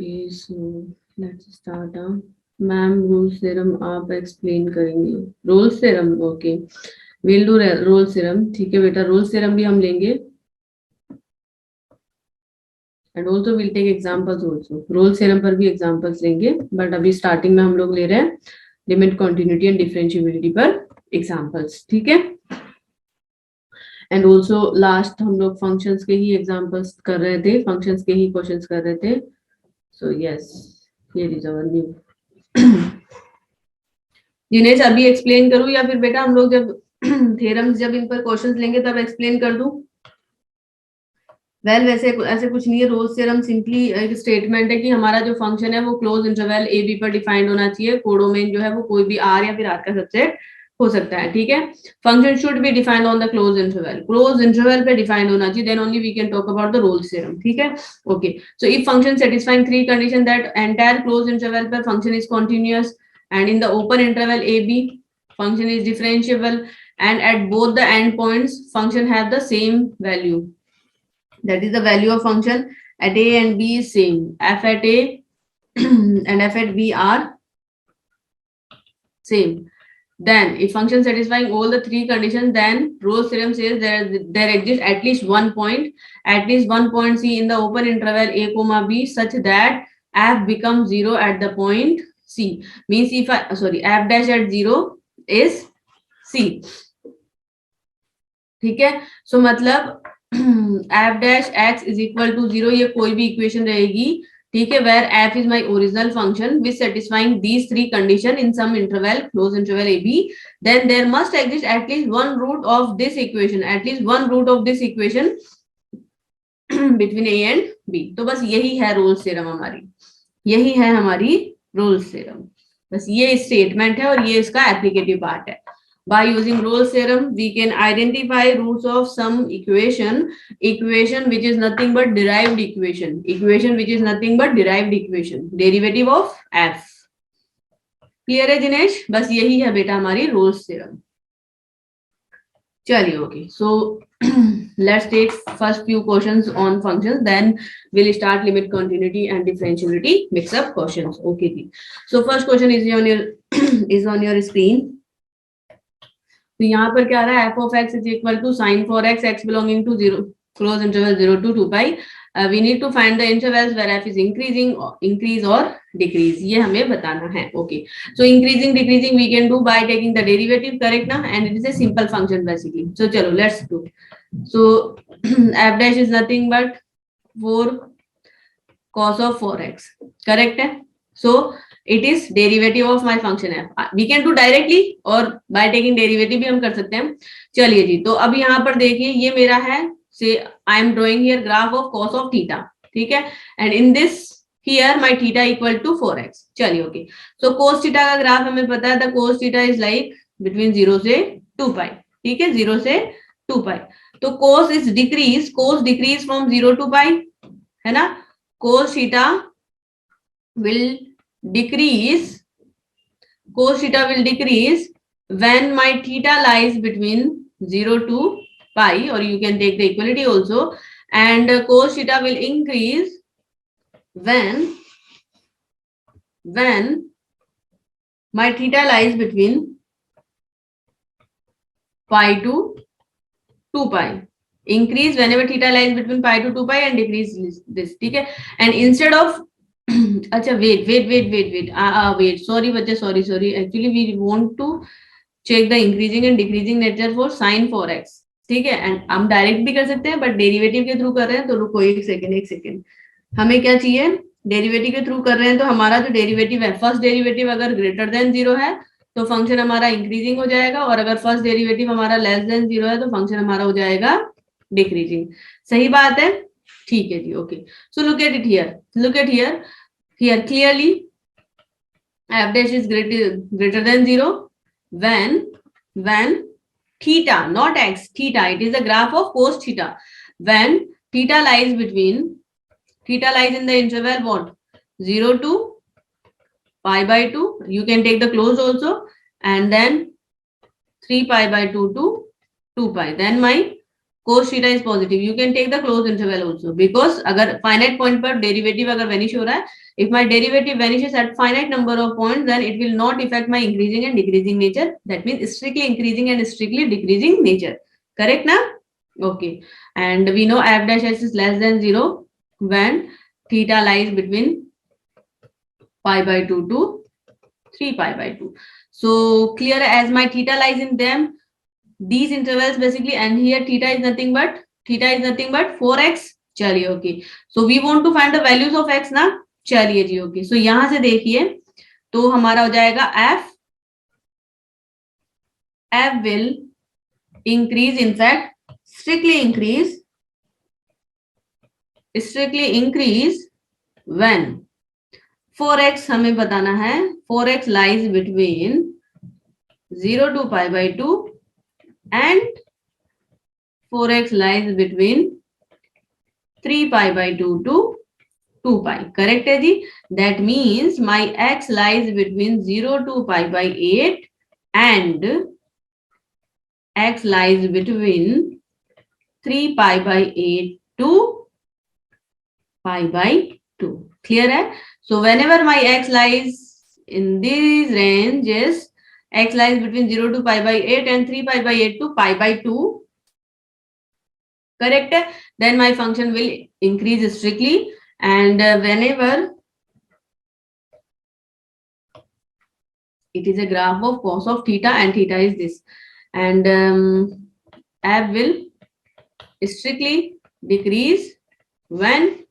Okay so let's start. Ma'am Rolle's theorem आप explain करेंगे। Rolle's theorem okay, will do Rolle's theorem. ठीक है बेटा, रोल्स थ्योरम भी हम लेंगे and also will take examples also. Rolle's theorem पर भी एग्जांपल्स लेंगे, बट अभी स्टार्टिंग में हम लोग ले रहे हैं लिमिट, कॉन्टिन्यूटी एंड डिफरेंशिएबिलिटी पर एग्जांपल्स। ठीक है, एंड ऑल्सो लास्ट हम लोग फंक्शंस के ही एग्जांपल्स कर रहे थे, फंक्शंस के ही क्वेश्चंस कर रहे थे। So yes, here is our new. Dinesh अभी एक्सप्लेन करूं या फिर बेटा हम लोग जब थ्योरम्स जब इन पर क्वेश्चंस लेंगे तब एक्सप्लेन कर दूं? वेल वैसे ऐसे कुछ नहीं है। रोल्स थ्योरम सिंपली एक स्टेटमेंट है कि हमारा जो फंक्शन है वो क्लोज इंटरवल ए बी पर डिफाइंड होना चाहिए। कोडोमेन जो है वो कोई भी आर या फिर आर का सबसेट हो सकता है। ठीक है, function should be defined on the close interval, close interval पे डिफाइंड होना चाहिए, then only we can talk about the Rolle's theorem. ठीक है, okay. So if function satisfying three condition that entire close interval पर function is continuous and in the open interval AB function is differentiable and at both the end points function have the same value, that is the value of function at A and B is same, f at A and f at B are same, then if function satisfying all the three conditions, then Rolle's theorem says there exists at least one point C in the open interval A comma B such that f becomes zero at the point C, means if f dash at zero is C. ठीक है, सो मतलब f dash x is equal to 0 ये कोई भी equation रहेगी। ठीक है, where f is my original function with satisfying these three condition in some interval close interval ab, then there must exist at least one root of this equation, between a and b। तो बस यही है Rolle's theorem हमारी, यही है हमारी Rolle's theorem. बस ये स्टेटमेंट है और ये इसका एप्लीकेटिव पार्ट है। By using Rolle's theorem, we can identify roots of some equation which is nothing but derived equation, derivative of f। Clear है दिनेश? बस यही है बेटा हमारी रोल्स थ्योरम। चलिए okay, so let's take first few questions on functions, then we'll start limit, continuity and differentiability mix up questions। okay जी, so first question is on your screen। तो यहाँ पर क्या आ रहा है, f of x is equal to sin 4x, x belonging to 0 close interval 0 to 2 pi। we need to find the intervals where f is increase or decrease, ये हमें बताना है। okay, so increasing decreasing we can do by taking the derivative, correct ना, and it is a simple function basically। so चलो let's do। so f dash is nothing but 4 cos of 4x, correct है। so it is derivative of my function f। we can do directly और by taking derivative भी हम कर सकते हैं। चलिए जी, तो अब यहाँ पर देखिए ये मेरा है, say I am drawing here graph of cos of theta। ठीक है, and in this here my theta equal to 4x। चलिए ओके, so cos theta का ग्राफ हमें पता है, the cos theta is like between 0 से 2 pi। ठीक है, 0 से 2 pi। तो cos is decrease from 0 to pi है ना। cos theta will decrease when my theta lies between 0 to pi, or you can take the equality also, and cos theta will increase when my theta lies between pi to 2 pi, increase whenever theta lies between pi to 2 pi and decrease this। ठीक है, and instead of अच्छा wait sorry बच्चे, sorry actually we want to check the increasing and decreasing nature for sin 4x। ठीक है, and हम direct भी कर सकते हैं बट डेरिवेटिव के थ्रू कर रहे हैं तो रुको एक सेकेंड, हमें क्या चाहिए, डेरिवेटिव के थ्रू कर रहे हैं तो हमारा जो डेरिवेटिव है, फर्स्ट डेरिवेटिव अगर ग्रेटर देन 0 है तो फंक्शन हमारा इंक्रीजिंग हो जाएगा, और अगर फर्स्ट डेरिवेटिव हमारा लेस देन 0 है तो फंक्शन हमारा हो जाएगा डिक्रीजिंग। सही बात है, ठीक है जी okay. So look at here clearly f dash is greater than 0 when theta, not x, theta, it is the graph of cos theta, when theta lies in the interval what, 0 to pi by 2, you can take the close also, and then 3 pi by 2 to 2 pi, then my cos theta is positive. You can take the closed interval also, because अगर finite point पर derivative अगर vanish हो रहा है, if my derivative vanishes at finite number of points, then it will not affect my increasing and decreasing nature. That means strictly increasing and strictly decreasing nature. Correct ना? Okay. And we know f dash s is less than 0 when theta lies between pi by 2 to 3 pi by 2. So clear, as my theta lies in them, these intervals basically, and here theta is nothing but 4x. चलिए okay, so we want to find the values of x ना. चलिए जी okay, सो यहां से देखिए तो हमारा हो जाएगा f will increase, in fact strictly increase when 4x हमें बताना है, 4x lies between 0 to pi by 2 and 4x lies between 3 pi by 2 to 2 pi. Correct है जी. That means my x lies between 0 to pi by 8 and x lies between 3 pi by 8 to pi by 2. Clear है? So whenever my x lies in these ranges, x lies between 0 to pi by 8 and 3 pi by 8 to pi by 2, correct, then my function will increase strictly. And whenever it is a graph of cos of theta and theta is this, and f will strictly decrease when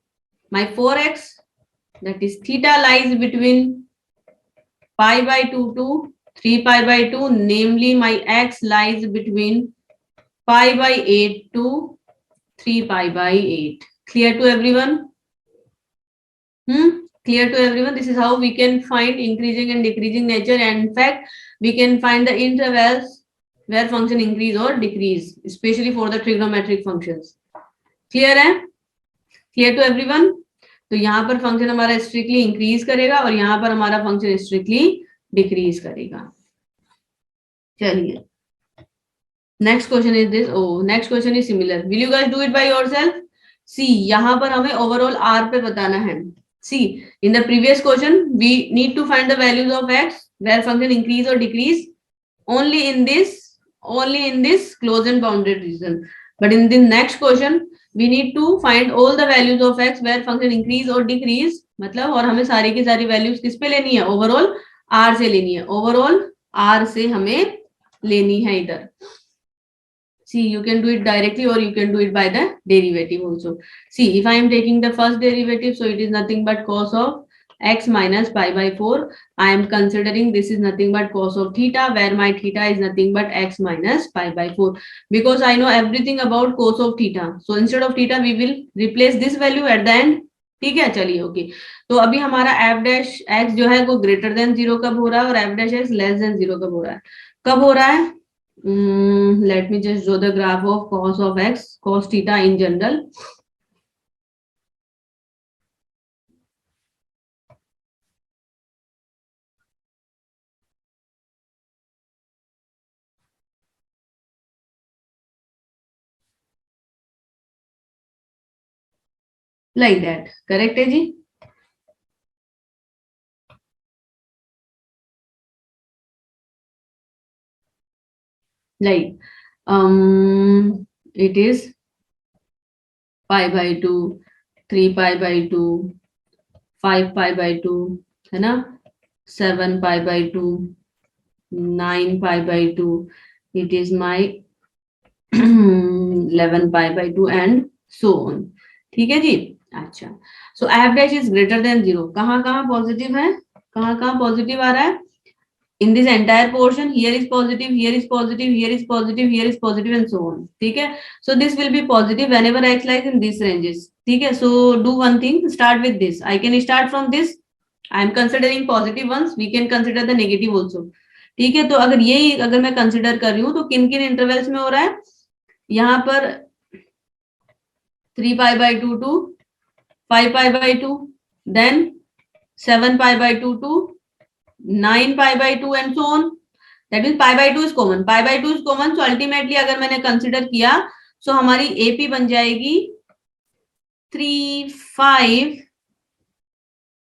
my 4x, that is theta, lies between pi by 2 to 3 pi by 2, namely my x lies between pi by 8 to 3 pi by 8. Clear to everyone? Clear to everyone? This is how we can find increasing and decreasing nature, and in fact we can find the intervals where function increase or decrease, especially for the trigonometric functions. Clear है? Clear to everyone? तो यहाँ पर function हमारा strictly increase करेगा और यहाँ पर हमारा फंक्शन स्ट्रिक्टली डिक्रीज करेगा. चलिए next question is this. Oh next question is similar. Will you guys do it by yourself? See यहाँ पर हमें ओवरऑल आर पे बताना है. See in the previous question we need to find the values of x where function increase और decrease only in this closed and bounded region. But in the next question we need to find all the values of x where function increase or decrease, मतलब और हमें सारी की सारी values किस पे लेनी है? ओवरऑल r से लेनी है. ओवरऑल r से हमें लेनी है इधर. See, you can do it directly or you can do it by the derivative also. See, if I am taking the first derivative, so it is nothing but cos of x minus pi by 4. I am considering this is nothing but cos of theta, where my theta is nothing but x minus pi by 4, because I know everything about cos of theta. So instead of theta we will replace this value at the end. ठीक है, चलिए okay. तो अभी हमारा f dash x जो है वो greater than 0 कब हो रहा है और f dash x less than 0 कब हो रहा है? कब हो रहा है? Let me just draw the graph of cos of x, cos theta in general. Like that. Correct है जी? Like it is pi by 2, 3 pi by 2, 5 pi by 2, है ना, 7 pi by 2, 9 pi by 2, it is my 11 pi by 2 and so on. ठीक है जी. अच्छा, so f dash is greater than 0. कहाँ कहाँ positive है? कहाँ कहाँ पॉजिटिव आ रहा है? In this entire portion, here is positive, here is positive, here is positive, here is positive and so on. ठीक है, so this will be positive whenever x lies in these ranges. ठीक है, so do one thing, start with this. I can start from this. I am considering positive ones. We can consider the negative also. ठीक है, तो अगर यही अगर मैं consider कर रही हूँ तो किन किन इंटरवल्स में हो रहा है? यहाँ पर 3 pi by 2 to 5 pi by 2, then 7 pi by 2 to 9 pi by 2 and so on. That means pi by 2 is common. Pi by 2 is common. So ultimately अगर मैंने consider किया सो हमारी AP बन जाएगी 3 5.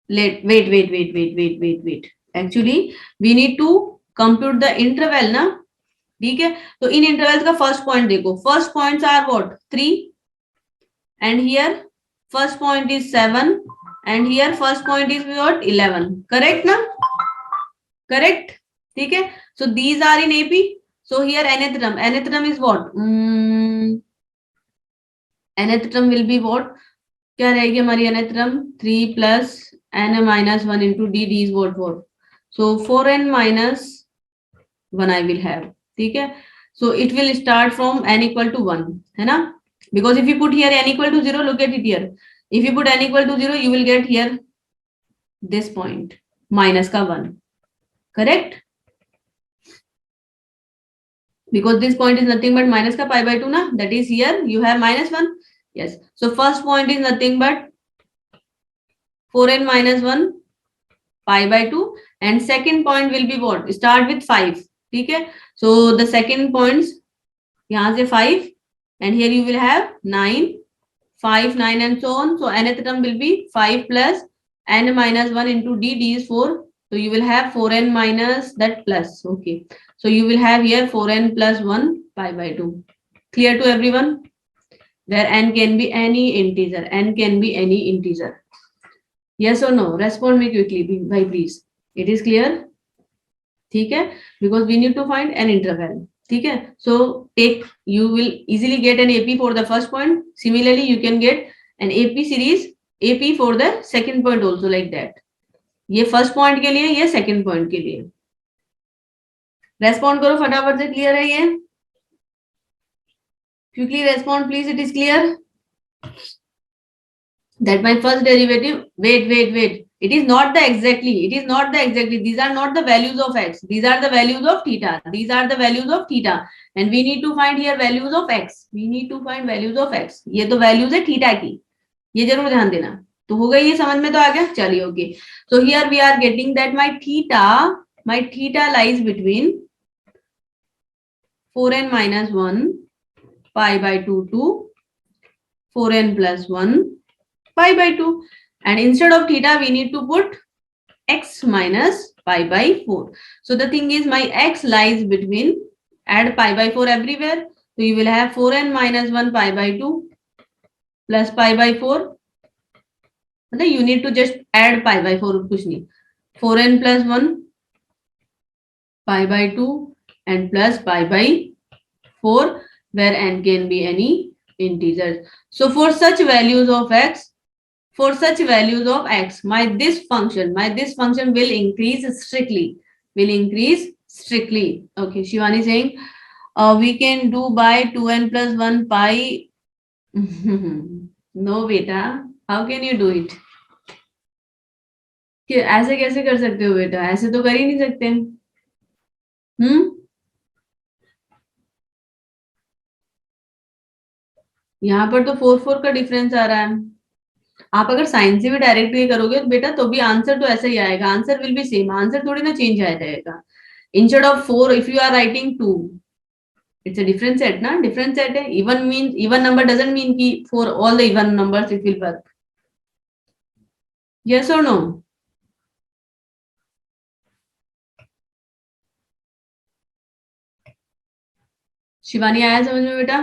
wait. Actually we need to compute the interval ना. ठीक है, तो इन इंटरवल्स का फर्स्ट पॉइंट देखो. First points are what 3 and here first point is 7 and here first point is what 11. Correct na? Correct. ठीक है, so these are in AP. So here nth term is what? nth term will be what? क्या रहेगी हमारी nth term? 3 plus n minus 1 into d. D is what? So 4n minus 1 I will have. ठीक है, so it will start from n equal to 1 है ना. Because if you put here n equal to 0, look at it here. If you put n equal to 0, you will get here this point minus का 1. Correct? Because this point is nothing but minus का pi by 2 na. That is here you have minus 1. Yes. So first point is nothing but 4n minus 1 pi by 2 and second point will be what? Start with 5. ठीक है. So the second points यहाँ से 5 and here you will have 9, 5, 9 and so on. So nth term will be 5 plus n minus 1 into d. D is 4. So you will have 4n minus that plus. Okay. So you will have here 4n plus 1 pi by 2. Clear to everyone? Where n can be any integer. N can be any integer. Yes or no? Respond me quickly, by please. It is clear? ठीक है, because we need to find an interval. ठीक है, so you will easily get an AP for the first point. Similarly, you can get an AP series AP for the second point also like that. ये first point के लिए, ये second point के लिए. Respond करो फटाफट से. clear है ये? Quickly respond please. It is clear that my first derivative. Wait. It is not the exactly. These are not the values of x. These are the values of theta. And we need to find here values of x. ये तो values है theta की. ये जरूर ध्यान देना. तो हो गई ये समझ में तो आ गया. चलिए okay. So here we are getting that my theta lies between 4n minus 1 pi by 2 to 4n plus 1 pi by 2. And instead of theta, we need to put x minus pi by 4. So the thing is, my x lies between, add pi by 4 everywhere. So you will have 4n minus 1 pi by 2 plus pi by 4. Okay, you need to just add pi by 4. कुछ नहीं. 4n plus 1 pi by 2 and plus pi by 4, where n can be any integers. So for such values of x, my this function will increase strictly. Okay, Shivani saying we can do by 2n plus 1 pi. No beta, how can you do it? ऐसे कैसे कर सकते हो बेटा? ऐसे तो कर ही नहीं सकते. यहाँ पर तो 4 का डिफरेंस आ रहा है. आप अगर साइन से भी डायरेक्टली करोगे तो बेटा तो भी आंसर तो ऐसा ही आएगा. Answer will be same. Answer थोड़ी ना चेंज आ जाएगा. Instead of 4 if you are writing 2, it's a different set ना. डिफरेंट सेट है. इवन नंबर डजंट मीन कि for all the even numbers it will work. Yes or no? Shivani आया समझ में बेटा?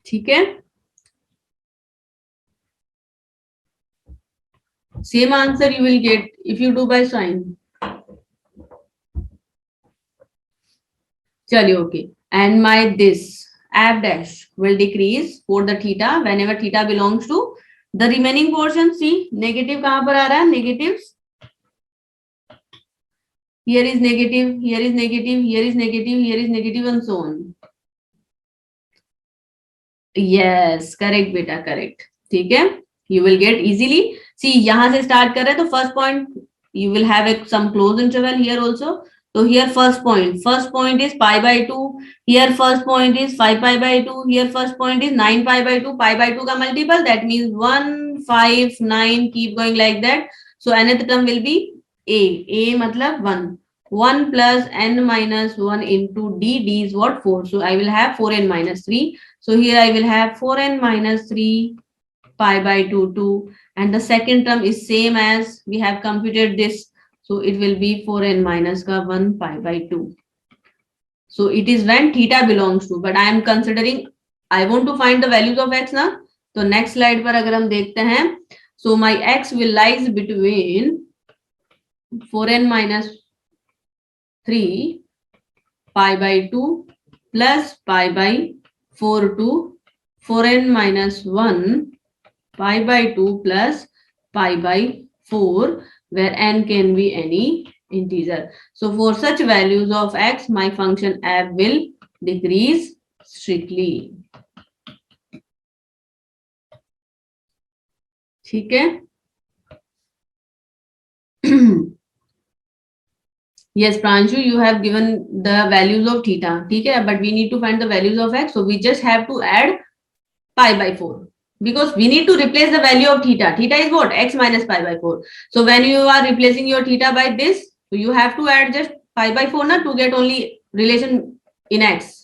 ठीक है. Same answer you will get if you do by sine. चलिए okay. And my this f dash will decrease for the theta whenever theta belongs to the remaining portion. See, negative कहाँ पर आ रहा है? Negatives. Here is negative, here is negative, here is negative, here is negative and so on. Yes, correct बेटा, correct. ठीक है, you will get easily. See, यहाँ से start कर रहे हैं तो first point you will have some close interval here also. So here first point is pi by 2. Here first point is 5 pi by 2. Here first point is 9 pi by 2. Pi by 2 का multiple, that means 1, 5, 9, keep going like that. So nth term will be a. A मतलब 1. 1 plus n minus 1 into d. D is what? 4. So I will have 4n minus 3. So here I will have 4n minus 3 pi by 2 2, and the second term is same as we have computed this. So it will be 4n minus ka 1 pi by 2. So it is when theta belongs to, but I am considering I want to find the values of x ना. तो next slide पर अगर हम देखते हैं, so my x will lies between 4n minus 3 pi by 2 plus pi by 4 to 4n minus 1 pi by 2 plus pi by 4, where n can be any integer. So for such values of x, my function f will decrease strictly. ठीक है? Yes, Pranshu, you have given the values of theta. ठीक है? But we need to find the values of x. So we just have to add pi by 4. Because we need to replace the value of theta. Theta is what? X minus pi by 4. So when you are replacing your theta by this, so you have to add just pi by 4 na, to get only relation in x.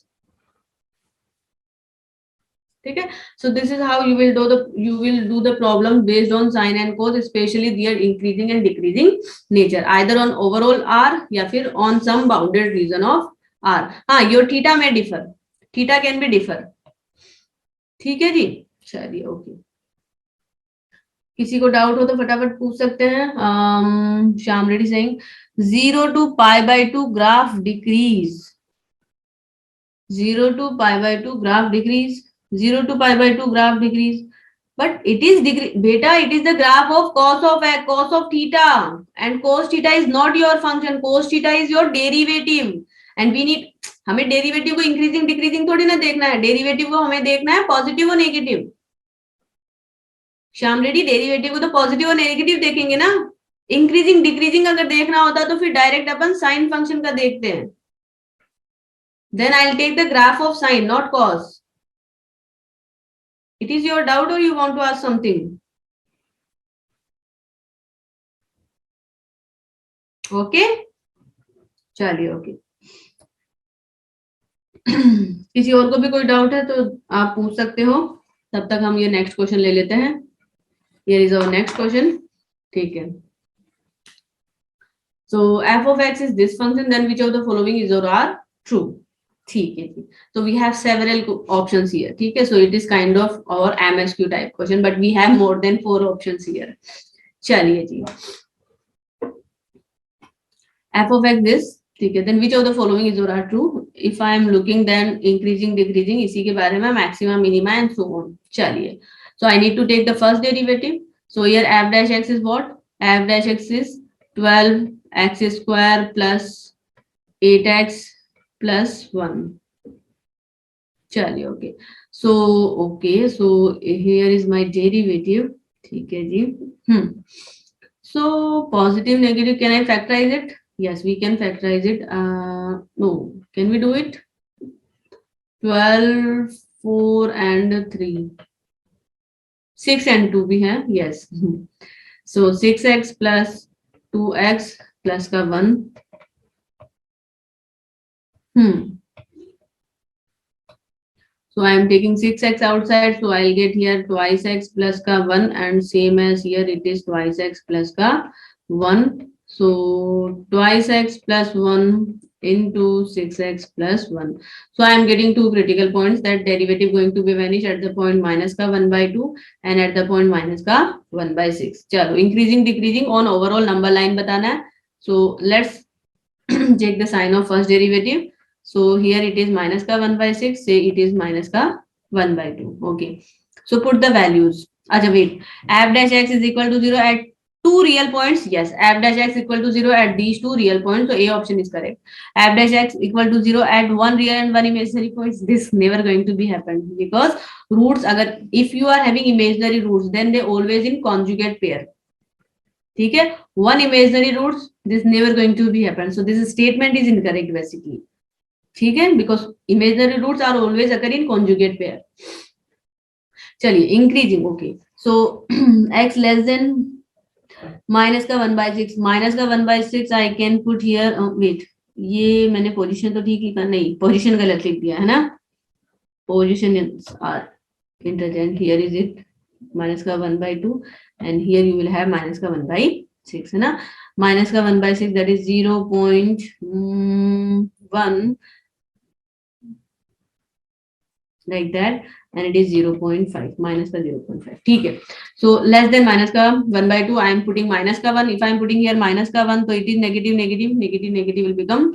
Okay, so this is how you will do the problem based on sine and cos, especially their increasing and decreasing nature, either on overall r या फिर on some bounded region of r. हाँ, your theta may differ, theta can be differ. ठीक है जी, चलिए okay. किसी को doubt हो तो फटाफट पूछ सकते हैं. Shyam Reddy saying 0 to pi by 2 graph decrease. 0 to pi by 2 graph decrease. 0 to pi by 2 graph decrease. But it is beta, it is the graph of cos of x, cos of theta, and cos theta is not your function. Cos theta is your derivative, and we need, हमें derivative को increasing decreasing थोड़ी ना देखना है. Derivative को हमें देखना है पॉजिटिव और नेगेटिव. श्याम रेड्डी, डेरिवेटिव को तो पॉजिटिव और नेगेटिव देखेंगे ना. इंक्रीजिंग डिक्रीजिंग अगर देखना होता तो फिर डायरेक्ट अपन साइन फंक्शन का देखते हैं. Then I'll take the graph of sine, not cos. It is your doubt or you want to ask something? Okay? चलिए ओके. किसी और को भी कोई डाउट है तो आप पूछ सकते हो. तब तक हम ये नेक्स्ट क्वेश्चन ले लेते हैं. Here is our next question. ठीक है. So f of x is this function, then which of the following is or are true? ठीक है जी. So we have several options here. ठीक है. So it is kind of our MSQ type question, but we have more than 4 options here. चलिए जी. f of x this. ठीक है. Then which of the following is or are true? If I am looking, then increasing, decreasing, इसी के बारे में maxima, minima and so on. चलिए. So I need to take the first derivative. So here f dash x is what? F dash x is 12x square plus 8x plus 1. चलिए okay. So here is my derivative. ठीक है जी. So positive, negative, can I factorize it? Yes, we can factorize it. No, can we do it? 12, 4 and 3. 6 and 2 भी है. Yes. So 6x plus 2x plus का 1. So I am taking 6x outside, so I'll get here twice x plus ka 1, and same as here it is twice x plus ka 1. So twice x plus 1 into 6x plus 1. So I am getting 2 critical points, that derivative going to be vanished at the point minus ka 1 by 2 and at the point minus ka 1 by 6. चलो increasing decreasing on overall number line बताना है. So let's check the sign of first derivative. So here it is minus ka 1 by 6, say it is minus ka 1 by 2. Okay. So put the values. Acha wait. F dash x is equal to 0 at 2 real points. Yes. F dash x equal to 0 at these 2 real points. So A option is correct. F dash x equal to 0 at 1 real and 1 imaginary points. This never going to be happen, because roots, if you are having imaginary roots, then they always in conjugate pair. ठीक है. 1 imaginary roots, this never going to be happen. So this statement is incorrect basically. ठीक है, because imaginary roots are always occur in conjugate pair. चलिए increasing. Okay, so x less than minus का 1/6, minus का 1/6 I can put here, wait, ये मैंने position तो ठीक लिखा, नहीं पोजीशन गलत लिख दिया है ना, position are interchange, here is it minus का 1/2 and here you will have minus का 1/6 है ना, माइनस का 1/6 that is 0.1 like that, and it is 0.5, minus का 0.5, ठीक है. So less than minus का 1/2, I am putting minus का 1. If I am putting here minus का 1, so it is negative, negative, negative, negative will become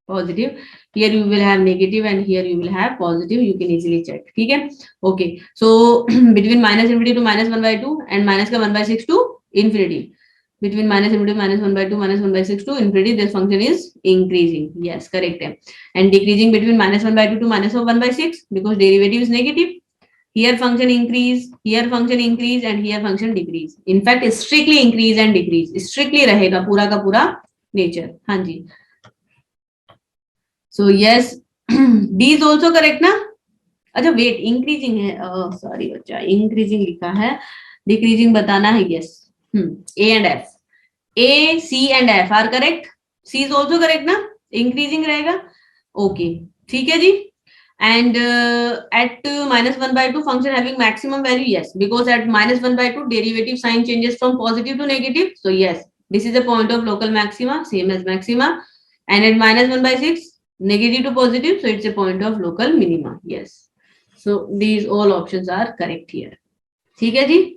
positive. Here you will have negative and here you will have positive. You can easily check. ठीक है. Okay. So between minus infinity to minus 1/2 and minus का 1/6 to infinity. Between minus infinity to minus 1/2 minus 1/6 to infinity, this function is increasing. Yes, correct. And decreasing between minus 1/2 to minus of 1/6 because derivative is negative. Here function increase, here function increase, and here function decrease. In fact, strictly increase and decrease. Strictly रहेगा पूरा का पूरा nature. हाँ जी. So yes, D is also correct ना? अच्छा wait, increasing है. Sorry बच्चा, increasing लिखा है. Decreasing बताना है. Yes. A and F. A, C and F are correct. C is also correct ना? Increasing रहेगा. Okay. ठीक है जी. And at minus 1/2 function having maximum value, yes, because at minus 1/2 derivative sign changes from positive to negative. So yes, this is a point of local maxima, same as maxima. And at minus 1/6 negative to positive, so it's a point of local minima. Yes. So these all options are correct here. ठीक है जी.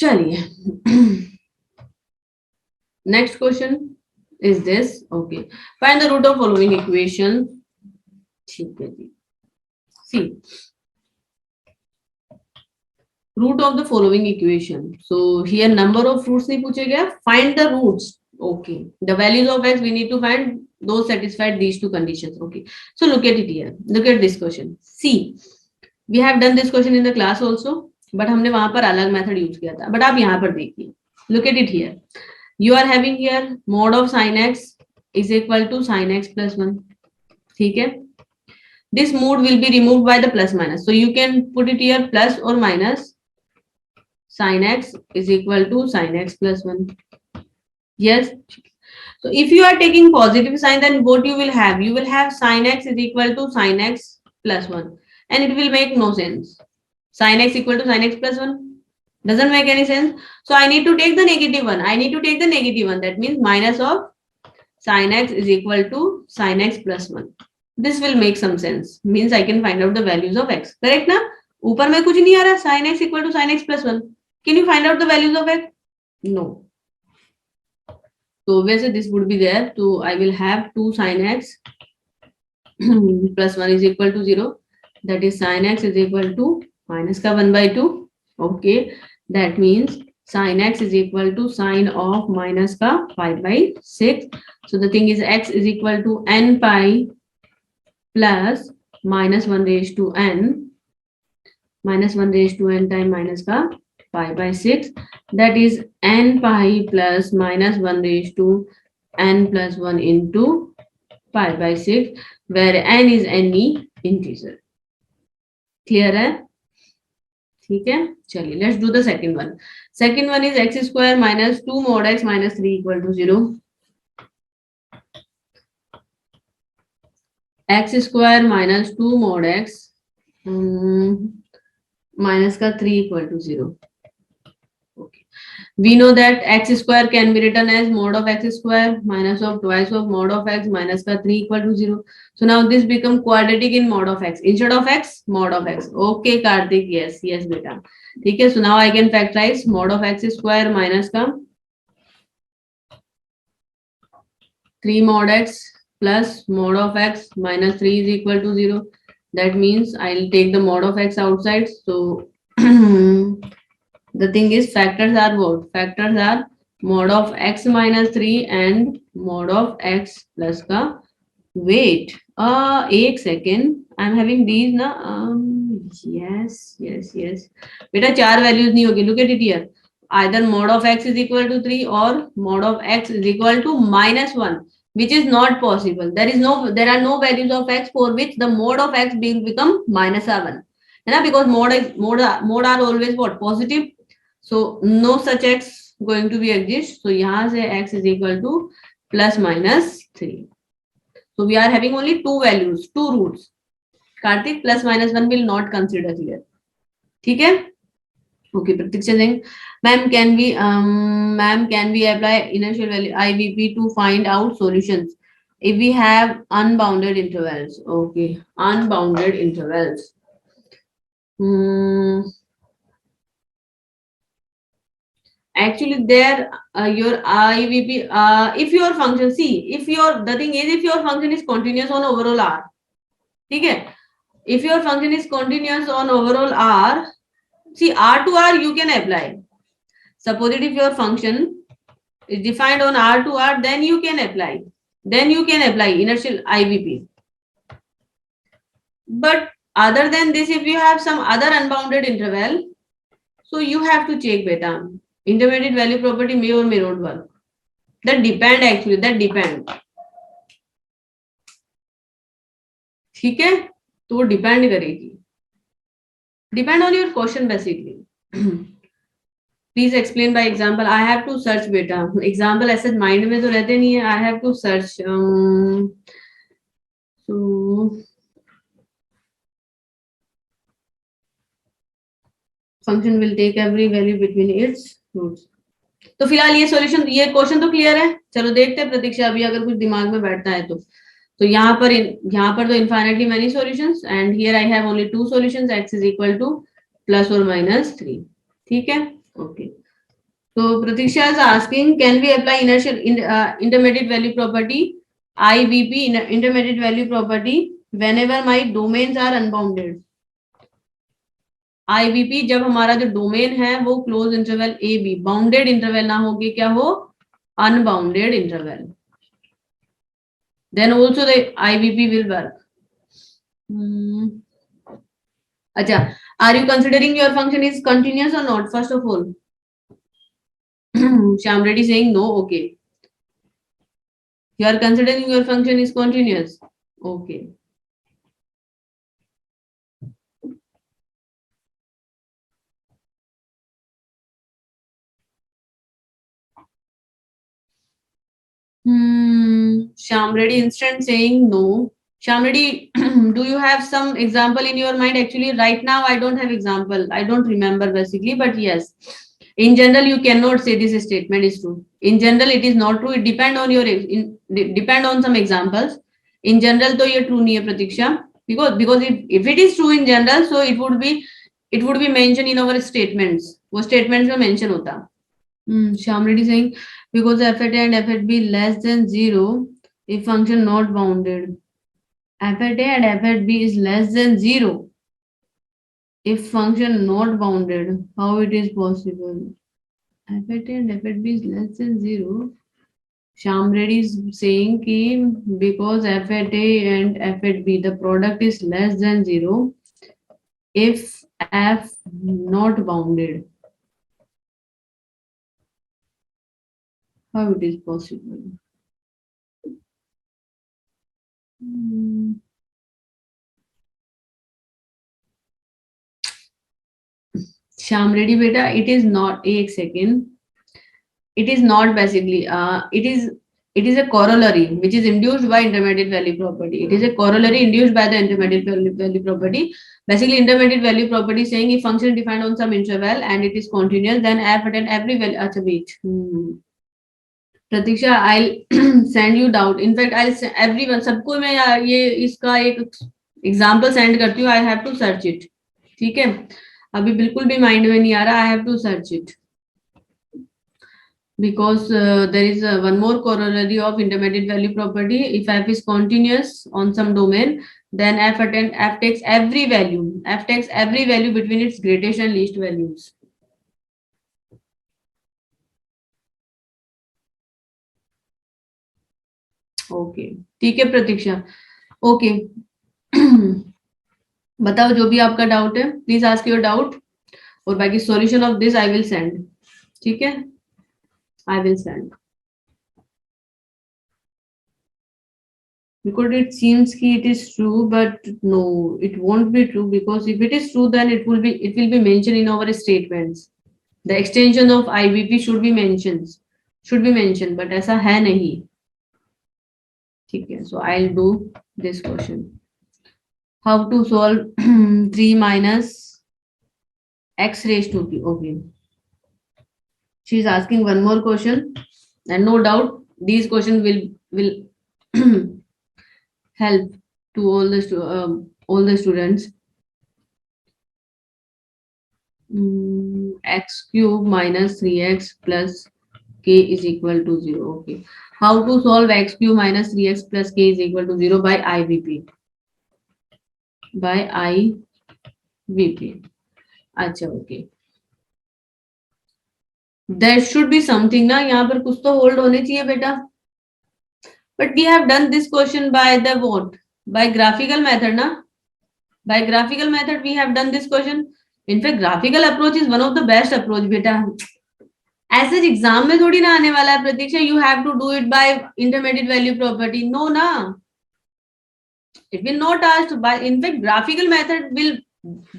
चलिए. Next question is this. Okay. Find the root of following equation. ठीक है जी. See. Root of the following equation. So here number of roots नहीं पूछे गया. Find the roots. Okay. The values of x we need to find those satisfied these two conditions. Okay. So look at it here. Look at this question. See. We have done this question in the class also. But हमने वहां पर अलग method use किया था. But आप यहाँ पर देखिए. Look at it here. You are having here mod of sin x is equal to sin x plus 1. ठीक है. This mod will be removed by the plus minus. So you can put it here plus or minus sin x is equal to sin x plus 1. Yes. So if you are taking positive sign, then what you will have? You will have sin x is equal to sin x plus 1. And it will make no sense. Sin x equal to sin x plus 1. Doesn't make any sense. So I need to take the negative one. I need to take the negative one. That means minus of sin x is equal to sin x plus 1. This will make some sense. Means I can find out the values of x. Correct ना? ऊपर में कुछ नहीं आ रहा. Sin x equal to sin x plus 1. Can you find out the values of x? No. So obviously this would be there. So I will have 2 sin x plus 1 is equal to 0. That is sin x is equal to minus का 1/2. Okay. That means sin x is equal to sine of minus का 5/6. So the thing is x is equal to n pi plus minus 1 raised to n time minus का 5/6. That is n pi plus minus 1 raised to n plus 1 into 5/6, where n is any integer. Clear है? ठीक है. चलिए let's do the second one. Second one is x square minus 2 mod x minus 3 equal to 0. X square minus 2 mod x minus का 3 equal to 0. Okay. We know that x square can be written as mod of x square minus of twice of mod of x minus का 3 equal to 0. So now this become quadratic in mod of x. Instead of x, mod of x. Okay, Karthik. Yes, yes, beta. ठीक है. So now I can factorize mod of x square minus का 3 mod x plus mod of x minus 3 is equal to 0. That means I'll take the mod of x outside. So the thing is factors are what? Factors are mod of x minus 3 and mod of x plus का. Wait, एक second. I'm having these ना. Yes. बेटा 4 values नहीं होगी. Look at it here. Either mod of x is equal to 3 or mod of x is equal to minus 1, which is not possible. There are no values of x for which the mod of x will become minus 1. है ना, because mod are always what, positive, so no such x going to be exist, so यहाँ से x is equal to plus minus 3. So we are having only two values, two roots. Karthik, plus minus 1 will not consider here. ठीक है? Okay, Pratiksha saying, ma'am, can we apply inertial value IVP to find out solutions if we have unbounded intervals? Okay, unbounded intervals. Actually, there your IVP, if your function, see, if your, the thing is, if your function is continuous on overall R, ठीक है? If your function is continuous on overall R, see, R to R you can apply. Suppose if your function is defined on R to R, then you can apply. Then you can apply inertial IVP. But other than this, if you have some other unbounded interval, so you have to check beta. Intermediate value property may or may not work. That depend actually. That depend. ठीक है? तो वो depend करेगी. Depend on your question basically. Please explain by example. I have to search beta. Example ऐसे mind में तो रहते नहीं है. I have to search. So function will take every value between its roots. तो फिलहाल ये सॉल्यूशन, ये क्वेश्चन तो क्लियर है. चलो देखते हैं प्रतीक्षा, अभी अगर कुछ दिमाग में बैठता है तो यहाँ पर तो infinitely many solutions, and here I have only two solutions, x is equal to plus और माइनस 3. ठीक है, ओके. तो Pratiksha is asking, can we apply inertial intermediate value property IVP, intermediate value property, whenever my domains are unbounded. IVP जब हमारा जो domain है वो close interval AB, bounded interval ना हो के क्या हो, unbounded interval, then also the IVP will work. अच्छा, are you considering your function is continuous or not? First of all, Shyam Reddy saying no. Okay, you are considering your function is continuous. Okay. Shyam Reddy instant saying no. Shyam Reddy, do you have some example in your mind? Actually, right now I don't have example. I don't remember basically, but yes. In general, you cannot say this statement is true. In general, it is not true. It depend on your depend on some examples. In general, तो ये true नहीं है प्रतीक्षा, because if it is true in general, so it would be mentioned in our statements. वो statements में mention होता. Shyam Reddy saying, because f at a and f at b less than 0 if function not bounded. F at a and f at b is less than 0 if function not bounded. How it is possible? F at a and f at b is less than 0. Shyam Reddy is saying ki because f at a and f at b, the product is less than 0 if f not bounded. How it is possible? Shyam Reddy beta, it is not, एक second. It is not basically, it is a corollary which is induced by intermediate value property. It is a corollary induced by the intermediate value property. Basically, intermediate value property saying if function defined on some interval and it is continuous, then f at every value. अच्छा wait. Pratiksha, I'll send you doubt. In fact, I'll send everyone, सबको मैं ये इसका एक example send करती हूँ. I have to search it. ठीक है, अभी बिल्कुल भी माइंड में नहीं आ रहा. I have to search it. Because there is one more corollary of intermediate value property. If f is continuous on some domain, then f takes every value. F takes every value between its greatest and least values. Okay, ठीक है प्रतीक्षा. Okay. बताओ जो भी आपका doubt है, please ask your doubt, और बाकी solution of this I will send. ठीक है, I will send. because it seems ki it is true, but no, it won't be true, because if it is true, then it will be mentioned in our statements. The extension of IBP should be mentioned, but ऐसा है नहीं. ठीक है, so I'll do this question. How to solve 3 minus x raised to p? Okay. She is asking one more question, and no doubt these questions will help to all the students. X cube minus 3x plus k is equal to 0. Okay. How to solve x cube minus 3x plus k is equal to 0 by IVP? By IVP. अच्छा, okay. There should be something ना, यहाँ पर कुछ तो hold होने चाहिए बेटा. But we have done this question by the what? By graphical method ना. By graphical method we have done this question. In fact, graphical approach is one of the best approach बेटा. ऐसे exam में थोड़ी ना आने वाला है प्रतीक्षा. You have to do it by intermediate value property. No ना. It will not ask by. In fact, graphical method will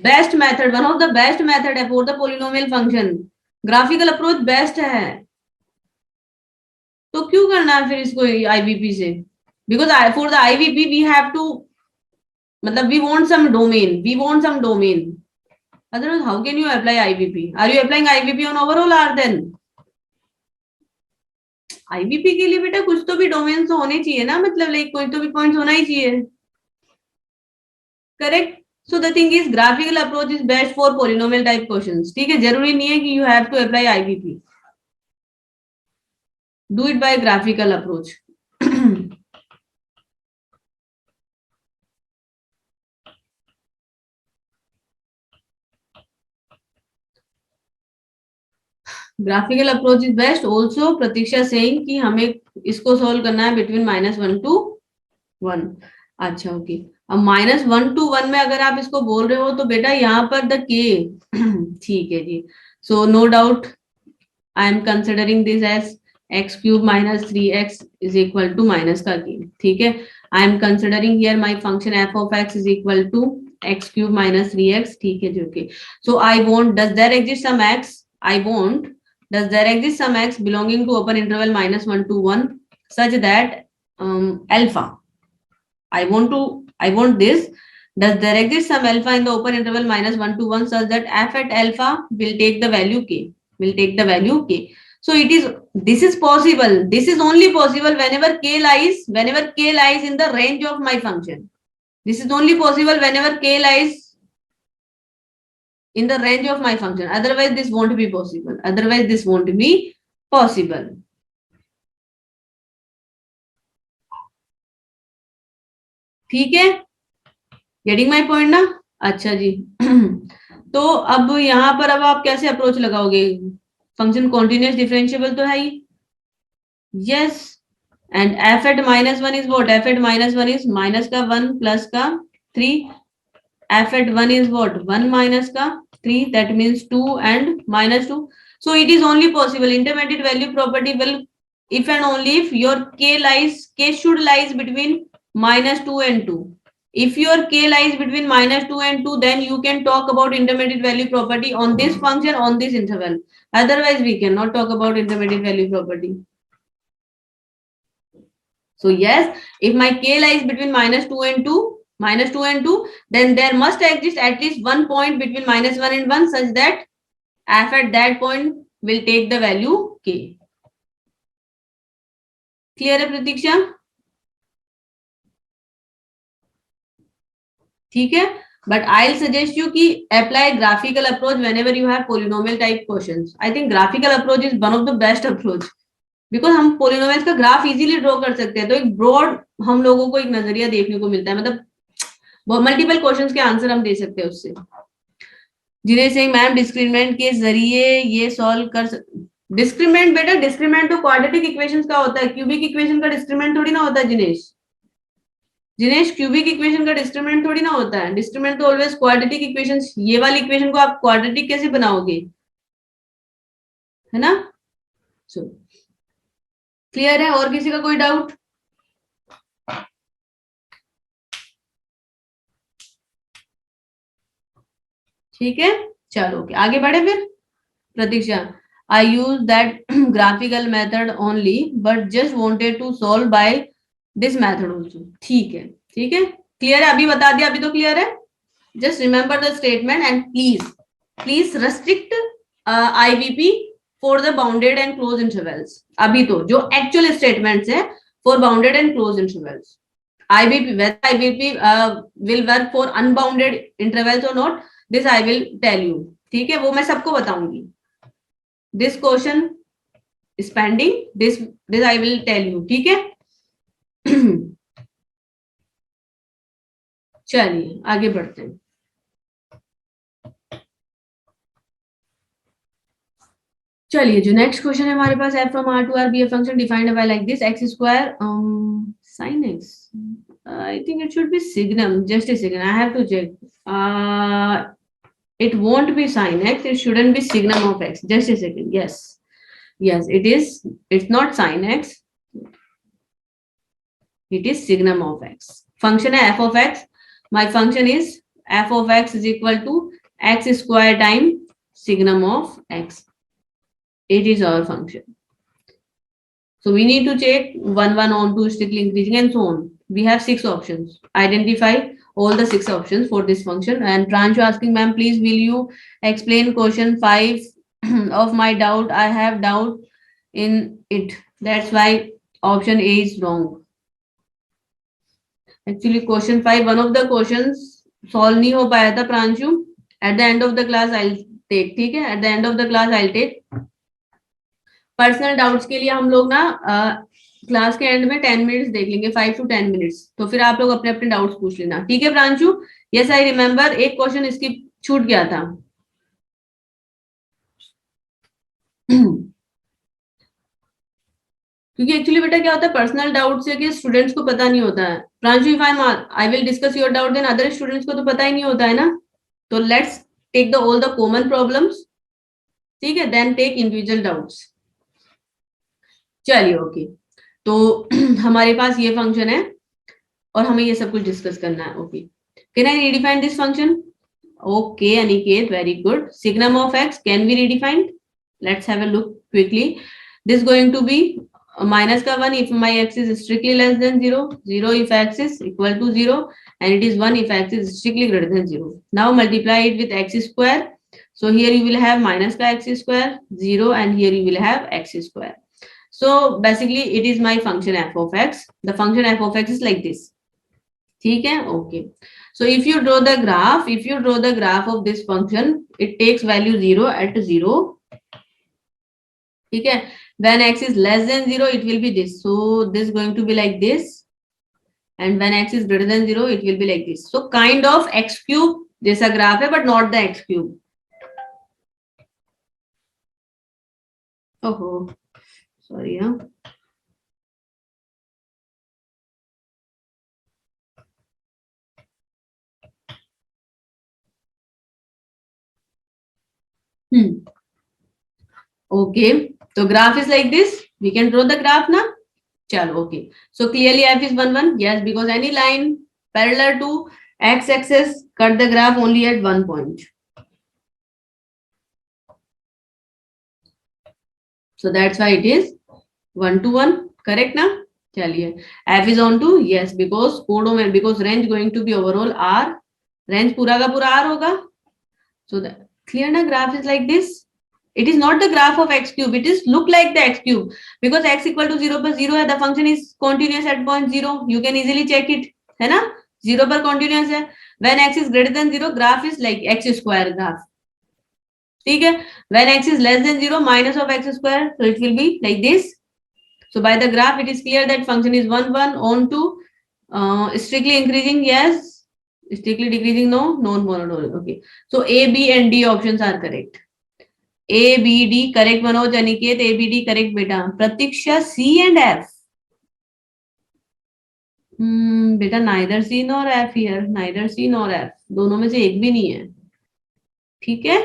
best method, one of the best method है for the polynomial function. Graphical approach best है. तो क्यों करना है फिर इसको IBP से? Because for the IBP we have to, मतलब we want some domain. Otherwise how can you apply IBP? Are you applying IBP on overall R? Then IBP के लिए बेटा कुछ तो भी डोमेन होने चाहिए ना, मतलब लाइक कोई तो भी पॉइंट होना ही चाहिए. Correct. So the thing is, graphical approach is best for polynomial type questions. ठीक है, जरूरी नहीं है कि you have to apply IBP. Do it by graphical approach. Graphical approach is best. Also Pratiksha saying कि हमें इसको सोल्व करना है बिटवीन -1 to 1. अच्छा, ओके. अब -1 to 1 में अगर आप इसको बोल रहे हो तो बेटा यहाँ पर द के. ठीक है जी. So no doubt I am considering this as x cube minus 3x is equal to minus का के. ठीक है. I am considering here my function f of x is equal to x cube minus 3x. ठीक है जी. Okay. So I want, does there exist some x? I want, does there exist some x belonging to open interval -1 to 1 such that alpha? I want this. Does there exist some alpha in the open interval -1 to 1 such that f at alpha will take the value k? Will take the value k. So this is possible. This is only possible whenever k lies in the range of my function. This is only possible whenever k lies in the range of my function. Otherwise this won't be possible. ठीक है, getting my point ना. अच्छा जी. तो अब यहाँ पर अब आप कैसे अप्रोच लगाओगे? फंक्शन कॉन्टिन्यूस डिफरेंशिएबल तो है ही. Yes. And f at -1 is what? f at -1 is minus का 1 प्लस का 3. f at 1 is what? 1 minus का 3, that means 2 and -2. So it is only possible. Intermediate value property will, if and only if your k should lies between -2 and 2. If your k lies between -2 and 2, then you can talk about intermediate value property on this function, on this interval. Otherwise we cannot talk about intermediate value property. So yes, if my k lies between -2 and 2, then there must exist at least one point between -1 and 1 such that f at that point will take the value k. Clear है प्रतीक्षा? ठीक है. But I'll suggest you कि apply graphical approach whenever you have polynomial type questions. I think graphical approach is one of the best approach because हम polynomials का graph easily draw कर सकते हैं. तो एक ब्रॉड हम लोगों को एक नजरिया देखने को मिलता है, मतलब मल्टीपल क्वेश्चंस के आंसर हम दे सकते हैं उससे. जिन्हें सिंह मैम डिस्क्रिमिनेंट के जरिए ये सॉल्व कर डिस्क्रिमिनेंट बेटा, डिस्क्रिमिनेंट तो क्वाड्रेटिक इक्वेशंस का होता है, क्यूबिक इक्वेशन का डिस्क्रिमिनेंट थोड़ी ना होता है. जिनेश क्यूबिक इक्वेशन का डिस्क्रिमिनेंट थोड़ी ना होता है. डिस्क्रिमिनेंट तो ऑलवेज क्वाड्रेटिक इक्वेशंस. ये वाली इक्वेशन को आप क्वाड्रेटिक कैसे बनाओगे, है ना? सो क्लियर है? और किसी का कोई डाउट? ठीक है, चलो ओके, आगे बढ़े फिर। प्रतीक्षा, I use that graphical method only, but just wanted to solve by this method also. ठीक है, ठीक है, क्लियर है, अभी बता दिया, अभी तो क्लियर है। Just remember the statement and please restrict IBP for the bounded and closed intervals. अभी तो जो actual statements है for bounded and closed intervals. IBP, whether IBP will work for unbounded intervals or not, this I will tell you. ठीक है, वो मैं सबको बताऊंगी। This question is pending, this I will tell you, ठीक है। चलिए आगे बढ़ते हैं। चलिए जो नेक्स्ट क्वेश्चन है हमारे पास, f from R to R be a function defined by like this x square sin x. I think it should be signum. Just a second, I have to check. It won't be sin x. It shouldn't be signum of x. Just a second. Yes, it is. It's not sin x. It is signum of x. Function है f of x. My function is f of x is equal to x square times signum of x. It is our function. So we need to check 1, 1 on 2 strictly increasing and so on. We have 6 options. Identify all the 6 options for this function. And Pranchu asking, ma'am, please will you explain question 5 of my doubt? I have doubt in it. That's why option A is wrong. Actually question 5, one of the questions solve नहीं हो पाया था Pranchu. At the end of the class I'll take, ठीक है? At the end of the class I'll take. Personal doubts के लिए हम लोग ना क्लास के एंड में 10 मिनट्स देख लेंगे, 5 to 10 मिनट्स, तो फिर आप लोग अपने अपने डाउट्स पूछ लेना, ठीक है प्रांशु? यस आई रिमेम्बर, एक क्वेश्चन इसकी छूट गया था। क्योंकि एक्चुअली बेटा क्या होता है, पर्सनल डाउट से कि स्टूडेंट्स को पता नहीं होता है। Pranshu if I will discuss your doubt then other students को तो पता ही नहीं होता है ना, तो let's take the all the common problems, ठीक है, देन टेक इंडिविजुअल डाउट्स। चलिए ओके, तो हमारे पास ये फंक्शन है और हमें ये सब कुछ डिस्कस करना है। Okay, can I redefine this function? Okay Aniket, very good. Signum of x can be redefined, let's have a look quickly. This going to be minus का 1 if my x is strictly less than 0, 0 if x is equal to 0, and it is 1 if x is strictly greater than 0. Now multiply it with x square. So here you will have minus का x square 0 and here you will have x square. So basically it is my function f of x. The function f of x is like this. ठीक है, okay. So if you draw the graph of this function, it takes value 0 at 0. ठीक है, when x is less than 0, it will be this. So this is going to be like this. And when x is greater than 0, it will be like this. So kind of x cube जैसा graph है, but not the x cube. Oh, sorry, huh? Okay, so graph is like this. We can draw the graph now. Chalo, okay. So clearly f is 1, 1. Yes, because any line parallel to x-axis cut the graph only at one point. So that's why it is 1 to 1. Correct now? Chaliye. F is on to, yes, because codomain, because range going to be overall R. Range pura ka pura R hoga. So the clear na graph is like this. It is not the graph of x cube. It is look like the x cube because x equal to 0 पर 0 है. The function is continuous at point 0. You can easily check it, है ना? 0 पर continuous है. When x is greater than 0, graph is like x square graph. ठीक है? When x is less than 0, minus of x square, so it will be like this. So by the graph, it is clear that function is 1, 1 on to strictly increasing. Yes. Strictly decreasing, no. Non-monotonic. Okay. So A, B, and D options are correct. A, B, D correct. Manoj, Aniket, A, B, D correct बेटा. प्रतीक्षा C and F. बेटा neither C nor F here. Neither C nor F. दोनों में से एक भी नहीं है. ठीक है?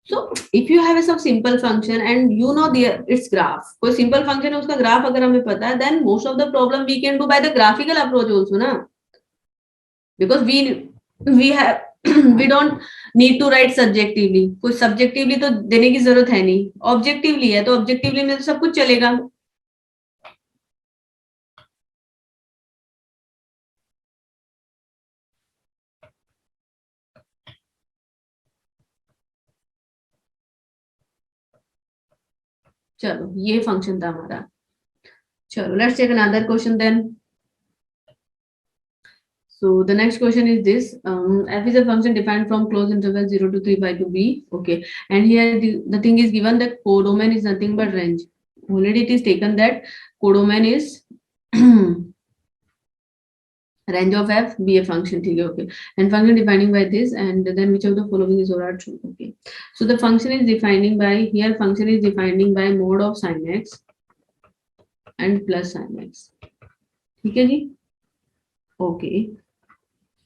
So if you have some simple function and you know its graph, कोई simple function है उसका graph अगर हमें पता है, then most of the problem we can do by the graphical approach also ना. Because we we have we don't need to write subjectively. कुछ subjectively तो देने की जरूरत है नहीं, objectively है तो objectively में तो सब कुछ चलेगा. चलो ये फंक्शन था हमारा. चलो let's take another question then. So the next question is this: f is a function defined from closed interval 0 to 3 pi to b. Okay, and here the thing is given that codomain is nothing but range. Already it is taken that codomain is range of f be a function. Okay, and function defining by this, and then which of the following is or are true. Okay, so the function is defining by, here function is defining by mode of sin x and plus sin x. Okay ji? Okay.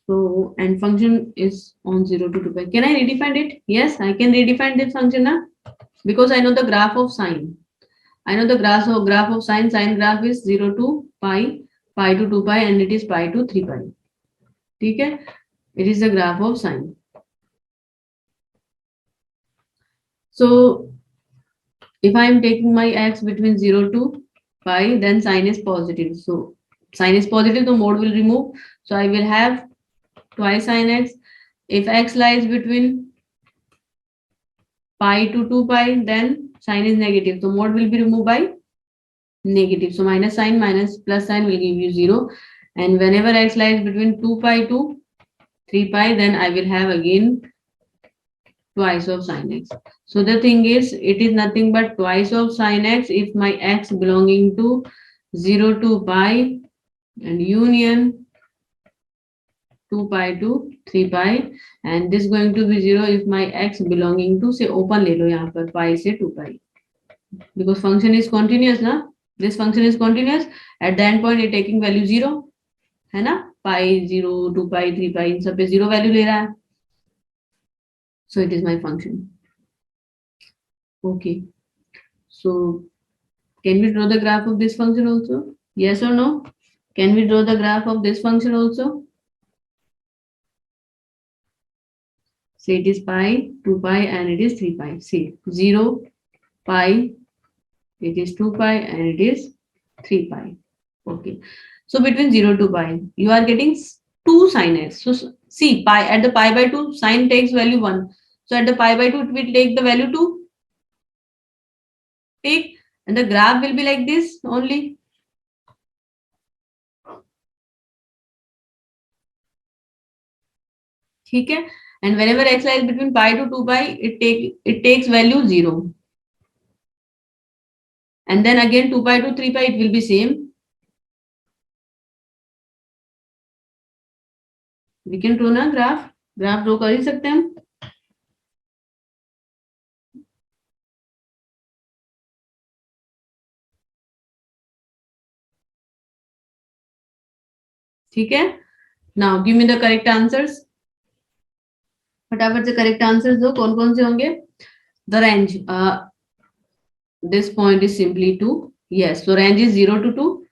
So, and function is on 0 to 2 pi. Can I redefine it? Yes, I can redefine this function now, because I know the graph of sine. I know the graph of sine. Sine graph is 0 to pi, pi to 2 pi, and it is pi to 3 pi. Okay, it is the graph of sine. So, if I am taking my x between 0 to pi, then sine is positive. So, sine is positive, the mode will remove. So, I will have twice sin x. If x lies between pi to 2 pi, then sign is negative. So mode will be removed by negative. So minus sign minus plus sign will give you 0. And whenever x lies between 2 pi to 3 pi, then I will have again twice of sin x. So the thing is, it is nothing but twice of sin x if my x belonging to 0 to pi and union 2 pi to 3 pi, and this going to be 0 if my x belonging to, say open ले लो यहाँ पर pi से 2 pi, because function is continuous ना, this function is continuous, at the end point it taking value 0 है ना, pi 0 2 pi 3 pi इन सब पे 0 value ले रहा है. So it is my function. Okay, so can we draw the graph of this function also? Yes or no? Can we draw the graph of this function also? Say it is pi, 2 pi, and it is 3 pi. See, 0, pi, it is 2 pi, and it is 3 pi. Okay. So between 0 to pi, you are getting 2 sin x. So see, pi at the pi by 2, sin takes value 1. So at the pi by 2, it will take the value 2. Take, and the graph will be like this only. ठीक है. And whenever x lies between pi to 2 pi, it takes value 0. And then again 2 pi to 3 pi, it will be same. We can draw ना graph. Graph draw कर ही सकते हैं हम. ठीक है. Now give me the correct answers. फटाफट से correct answers दो. कौन कौन से होंगे? The range, this point is simply 2. Yes, so range is 0 to 2.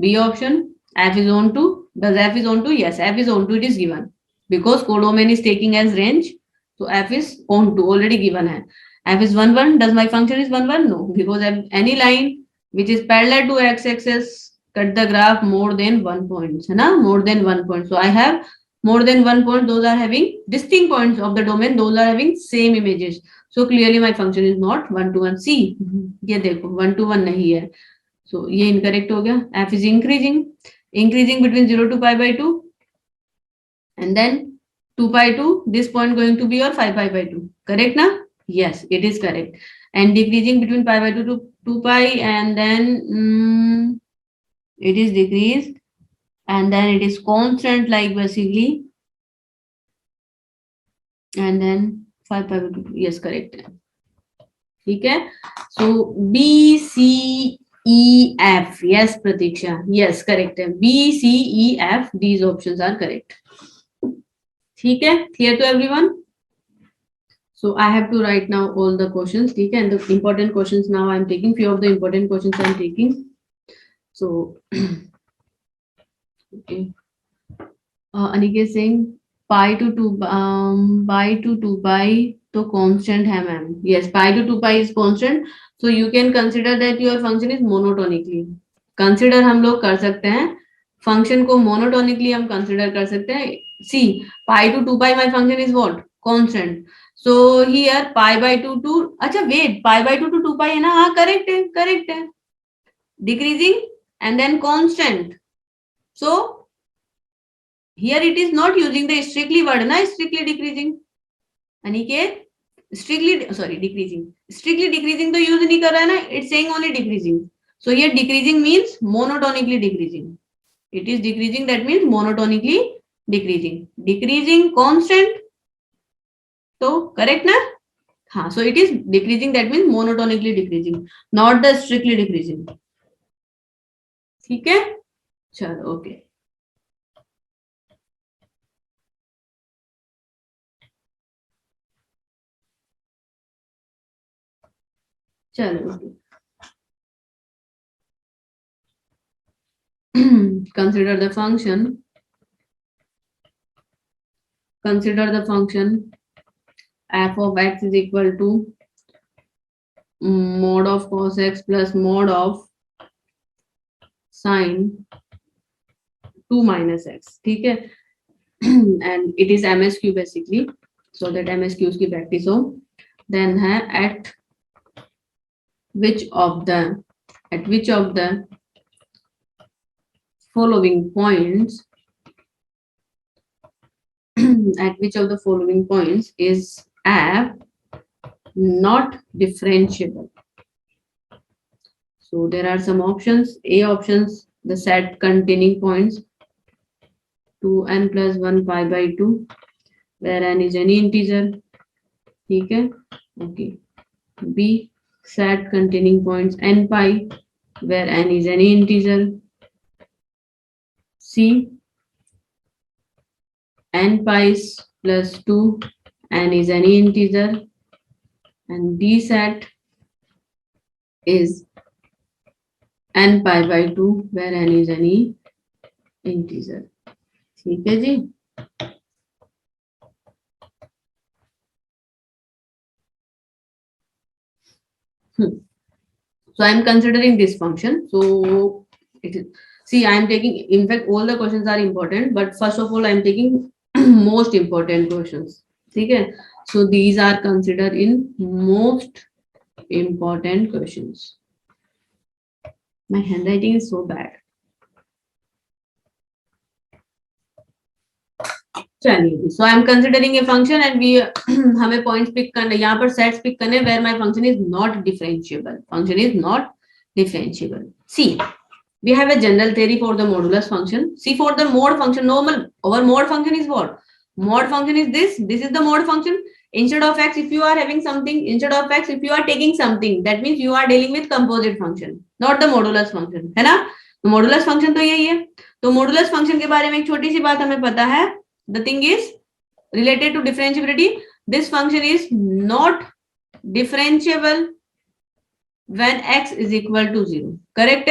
B option. F is on 2. Does F is on 2? Yes, F is on 2. It is given because codomain is taking as range. So F is on 2 already given है. F is 1 1. Does my function is 1 1? No, because any line which is parallel to x-axis cut the graph more than 1 point. है ना? More than 1 point. So I have more than 1 point. Those are having distinct points of the domain. Those are having same images. So clearly my function is not 1 to 1. See, ये देखो 1 to 1 नहीं है. So ये incorrect हो गया. F is increasing between 0 to pi by 2, and then 2 pi to this point going to be your 5 pi by 2. Correct na? Yes, it is correct. And decreasing between pi by 2 to 2 pi, and then it is decreased, and then it is constant like basically, and then 5 pi by 2. Yes, correct. ठीक है. So B, C, E, F. Yes, Pratiksha. Yes, correct. B, C, E, F. These options are correct. ठीक है. Clear to everyone? So I have to write now all the questions. ठीक है. And the important questions now I am taking. Few of the important questions I am taking. So okay. Aniket saying pi to two by two to pi तो constant है ma'am. Yes, pi to to pi is constant. So you can consider that your function is monotonically. Consider हम लोग कर सकते हैं function को monotonically हम consider कर सकते हैं. See, pi to to pi my function is what, constant. So here pi by two to, अच्छा wait, pi by two to to pi है ना. हाँ करेक्ट है, करेक्ट है. Decreasing and then constant. So here it is not using the strictly word na, strictly decreasing. Aniket, strictly, sorry, decreasing, strictly decreasing तो use नहीं कर रहा है ना, it's saying only decreasing. So here decreasing means monotonically decreasing. It is decreasing, that means monotonically decreasing. Decreasing constant तो correct ना. हाँ, so it is decreasing, that means monotonically decreasing, not the strictly decreasing. ठीक है, चलो okay. चलो consider the function. Consider the function f of x is equal to mod of cos x plus mod of sin 2 minus x. ठीक है, and it is MSQ basically, so that MSQ की practice हो. Then है at which of the following points at which of the following points is f not differentiable. So there are some options. A options, the set containing points 2n plus 1 pi by 2 where n is any integer. ठीक है, okay. B, set containing points n pi where n is any integer. C, n pi plus 2 n is any integer. And D set is n pi by 2 where n is any integer. ठीक है जी. So I am considering this function. So it is, see, I am taking, in fact all the questions are important, but first of all I am taking most important questions. Okay, so these are considered in most important questions. My handwriting is so bad. चलिए, so I am considering a function and we हमें points pick करने, यहाँ पर sets pick करने where my function is not differentiable. Function is not differentiable. See, we have a general theory for the modulus function. See, for the mode function, normal, our mode function is what? Mode function is this. This is the mode function. Instead of x, if you are having something, instead of x, if you are taking something, that means you are dealing with composite function, not the modulus function, है ना? तो modulus function तो यही है. तो modulus function के बारे में एक छोटी सी बात हमें पता है. The thing is related to differentiability. This function is not differentiable when x is equal to 0. Correct?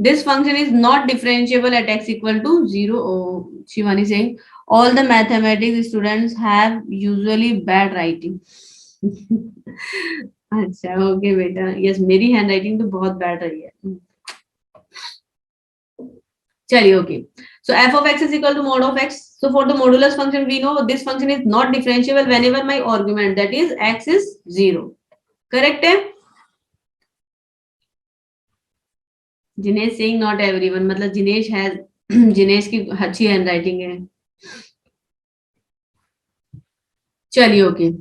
This function is not differentiable at x equal to 0. Oh, Shivani saying all the mathematics students have usually bad writing. अच्छा okay बेटा, yes मेरी hand writing तो बहुत bad रही है. चलिए okay. So f of x is equal to mod of x. So for the modulus function, we know this function is not differentiable whenever my argument, that is x, is 0. Correct? Jinesh saying not everyone, मतलब Jinesh has Jinesh की अच्छी hand writing है. चलिए okay.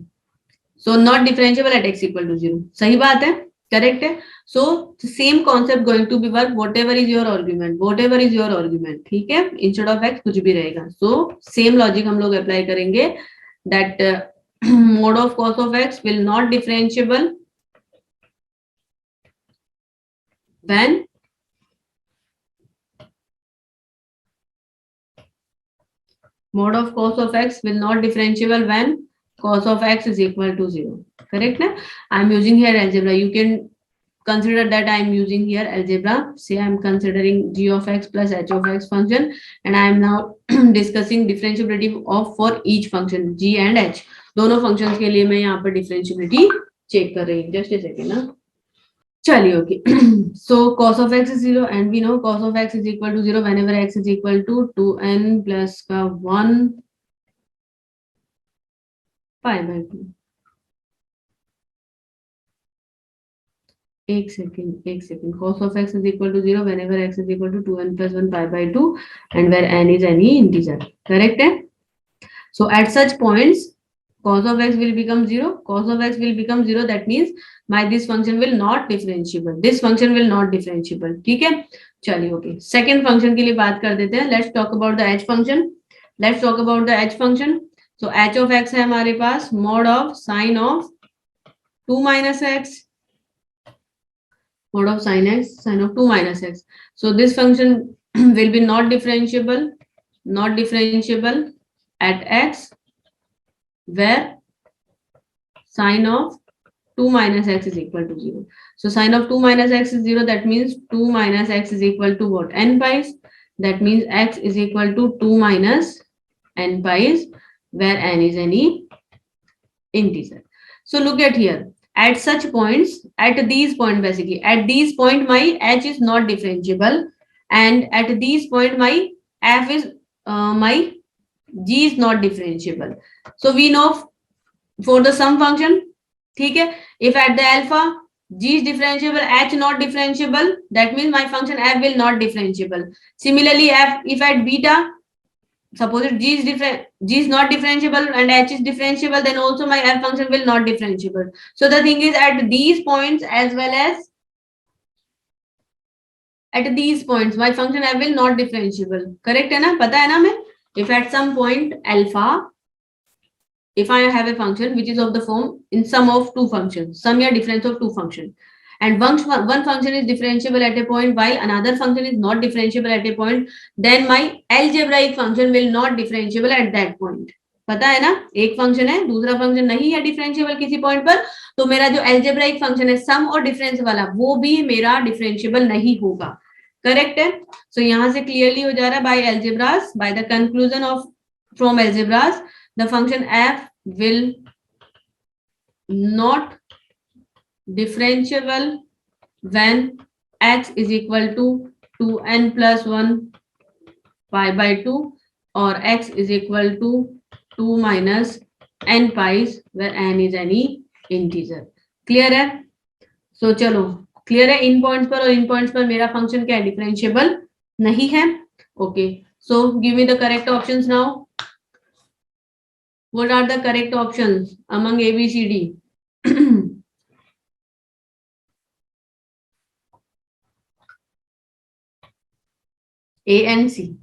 So not differentiable at x equal to 0. सही बात है, correct है. So same concept going to be work whatever is your argument, whatever is your argument. ठीक है, instead of x कुछ भी रहेगा. So same logic हम लोग अप्लाई करेंगे that mod of cos of x will not differentiable when mod of cos of x will not differentiable when cos of x is equal to 0. Correct? Na? I am using here algebra. You can consider that I am using here algebra. Say I am considering g of x plus h of x function, and I am now discussing differentiability of for each function g and h. दोनों functions के लिए मैं यहाँ पर differentiability check कर रही हूँ. Just a second ना. चलिए okay. So cos of x is 0 and we know cos of x is equal to 0 whenever x is equal to 2n plus का 1 pi by 2. एक second cos of x is equal to 0 whenever x is equal to 2n plus 1 pi by 2 and where n is any integer. Correct है? So at such points cos of x will become 0. Cos of x will become 0. That means my this function will not differentiable. This function will not differentiable. ठीक है? चलिए okay. Second function के लिए बात कर देते हैं. Let's talk about the h function. Let's talk about the h function. So h of x है हमारे पास mod of sin of 2 minus x. Mod of sin x, sin of 2 minus x. So this function will be not differentiable at x where sin of 2 minus x is equal to 0. So sin of 2 minus x is 0. That means 2 minus x is equal to what? N pi's. That means x is equal to 2 minus n pi's where n is any integer. So look at here. At such points, at these points basically, at these point my h is not differentiable, and at these point my f is my g is not differentiable. So we know for the sum function, ठीक है, if at the alpha g is differentiable, h not differentiable, that means my function f will not differentiable. Similarly, if at beta, suppose if g is not differentiable and h is differentiable, then also my f function will not differentiable. So the thing is at these points as well as at these points my function f will not differentiable. Correct है ना? पता है ना मैं? If at some point alpha, if I have a function which is of the form in sum of two functions, sum या difference of two functions, and one function is differentiable at a point while another function is not differentiable at a point, then my algebraic function will not differentiable at that point. पता है ना? एक function है, दूसरा function नहीं है differentiable किसी point पर, तो मेरा जो एल्जेब्राइक फंक्शन है सम और डिफरेंस वाला वो भी मेरा डिफरेंशिएबल नहीं होगा. करेक्ट है? सो यहां से क्लियरली हो जा रहा है by algebras, by the conclusion of from algebras the function f will not differentiable when x is equal to 2n plus 1 pi by 2 or x is equal to 2 minus n pi's where n is any integer. Clear है? सो चलो clear है इन points पर, और इन points पर मेरा function क्या है? Differentiable नहीं है. Okay, so give me the correct options now. What are the correct options among A, B, C, D? A and C.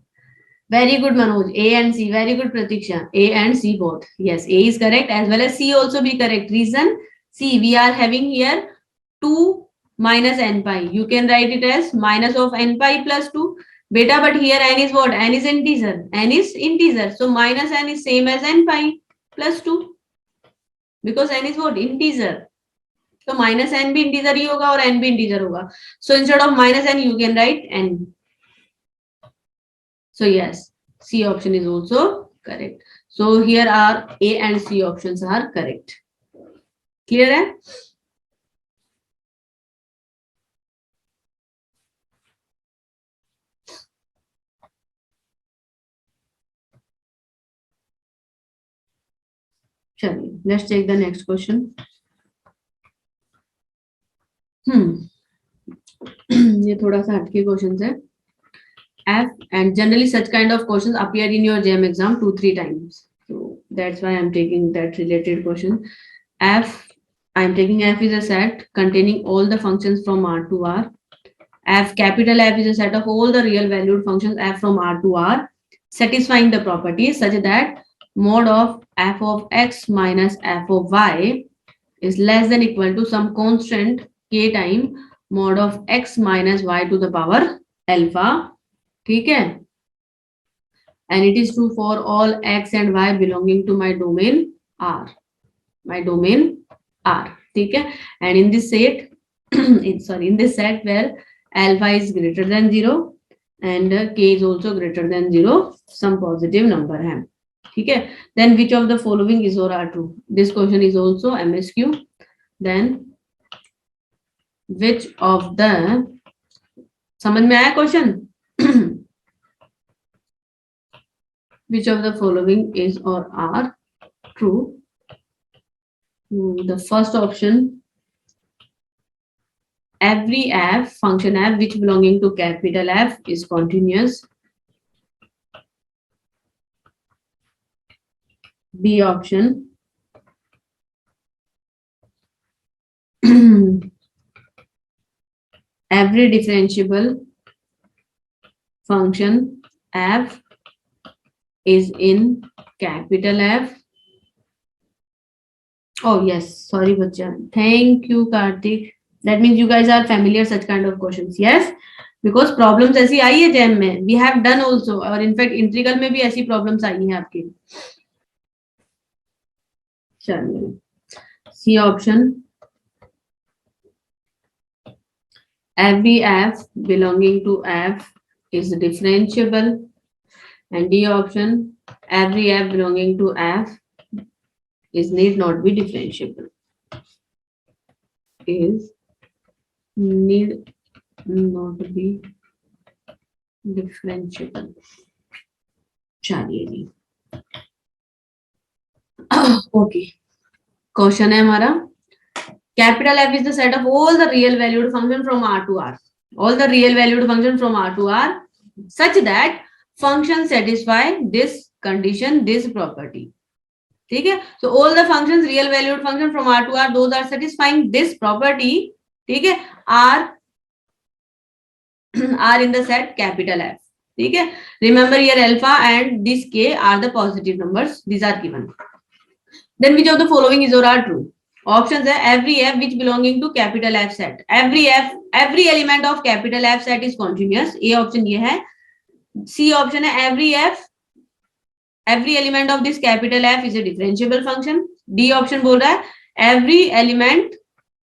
Very good, Manoj. A and C. Very good, Pratiksha. A and C both. Yes, A is correct as well as C also be correct. Reason, see, we are having here 2 minus n pi. You can write it as minus of n pi plus 2. Beta, but here n is what? N is integer. N is integer. So minus n is same as n pi plus 2. Because n is what? Integer. So minus n भी integer ही होगा और n भी integer होगा. So instead of minus n, you can write n. So yes, C option is also correct. So here are A and C options are correct. Clear है? चलिए, let's take the next question. ये थोड़ा सा हटके question है. F, and generally such kind of questions appear in your JAM exam 2-3 times. So that's why I'm taking that related question. F, I'm taking F is a set containing all the functions from R to R. F, capital F is a set of all the real valued functions F from R to R, satisfying the properties such that mod of F of X minus F of Y is less than equal to some constant K time mod of X minus Y to the power alpha. ठीक है? And it is true for all X and Y belonging to my domain R. My domain R. ठीक है? And in this set, in this set where alpha is greater than 0 and k is also greater than 0, some positive number है. ठीक है. Then which of the following is or are true? This question is also MSQ. Then which of the, समझ में आया question? Which of the following is or are true? The first option, every f, function f which belonging to capital F is continuous. B option, every differentiable function f is in capital F. Oh yes, sorry bacha. Thank you Karthik. That means you guys are familiar such kind of questions. Yes, because problems ऐसी आई है jam में. We have done also, और in fact integral में भी ऐसी problems आई हैं आपकी. चलिए. C option, every f belonging to f is differentiable, and D option, every f belonging to f is need not be differentiable. Is need not be differentiable. चलिए जी. Okay. Question है हमारा. Capital F is the set of all the real valued function from R to R. All the real valued function from R to R such that function satisfy this condition, this property. ठीक है. So all the functions, real valued function from R to R, those are satisfying this property. ठीक है. are in the set capital F. ठीक है. Remember here alpha and this k are the positive numbers. These are given. Then which of the following is or are true? Options है every f which belonging to capital F set. Every element of capital F set is continuous. A option ये है. C option है every element of this capital F is a differentiable function. D option बोल रहा है every element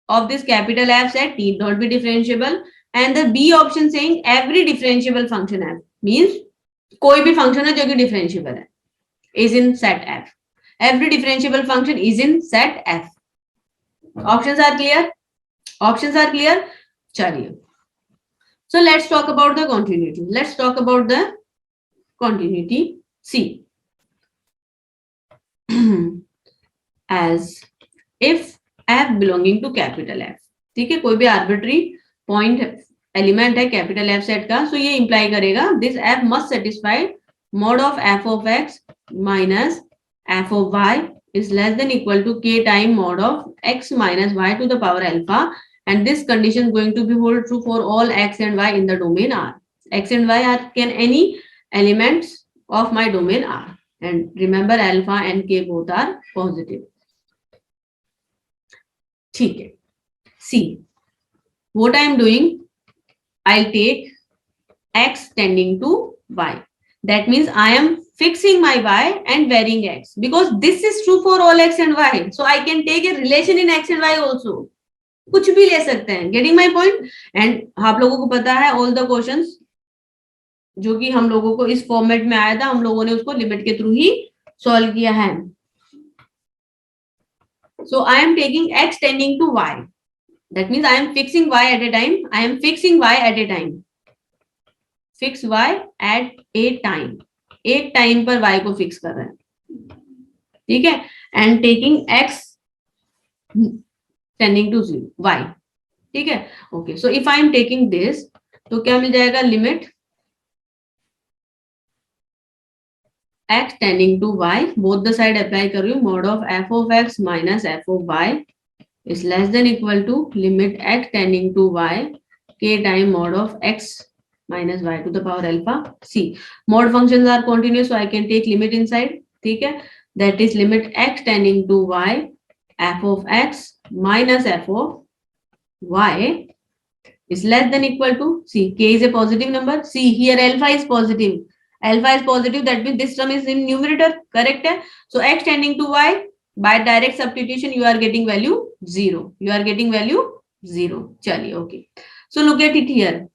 of this capital F set need not be differentiable. And the B option saying every differentiable function F means कोई भी function है जो कि differentiable है is in set F. Every differentiable function is in set F. Options are clear? Options are clear? चलिए. So let's talk about the continuity. Let's talk about the continuity C. As if f belonging to capital F. ठीक है. कोई भी arbitrary point element है capital F set का, so ये imply करेगा this f must satisfy mod of f of x minus f of y is less than equal to k time mod of x minus y to the power alpha, and this condition is going to be hold true for all x and y in the domain R. X and y are can any elements of my domain R, and remember alpha and k both are positive. ठीक है. See, what I am doing, I'll take x tending to y. That means I am fixing my y and varying x because this is true for all x and y. So I can take a relation in x and y also. कुछ भी ले सकते हैं. Getting my point? And आप लोगों को पता है all the questions जो कि हम लोगों को इस फॉर्मेट में आया था, हम लोगों ने उसको लिमिट के थ्रू ही सॉल्व किया है. So I am taking x tending to y. That means I am fixing y at a time. I am fixing y at a time. Fix y at a time. एक time पर y को fix कर रहे हैं. ठीक है. And taking x tending to 0 y. ठीक है. Okay. So if I am taking this, तो क्या मिल जाएगा? Limit x tending to y, both the side apply कर रही हूँ. Mod of f of x minus f of y is less than equal to limit x tending to y k time mod of x minus y to the power alpha c. Mod functions are continuous, so I can take limit inside. ठीक है. That is limit x tending to y f of x minus f of y is less than equal to c. K is a positive number. C here alpha is positive. Alpha is positive. That means this term is in numerator. Correct है. So x tending to y, by direct substitution you are getting value 0. You are getting value 0. चलिए, okay. So look at it here.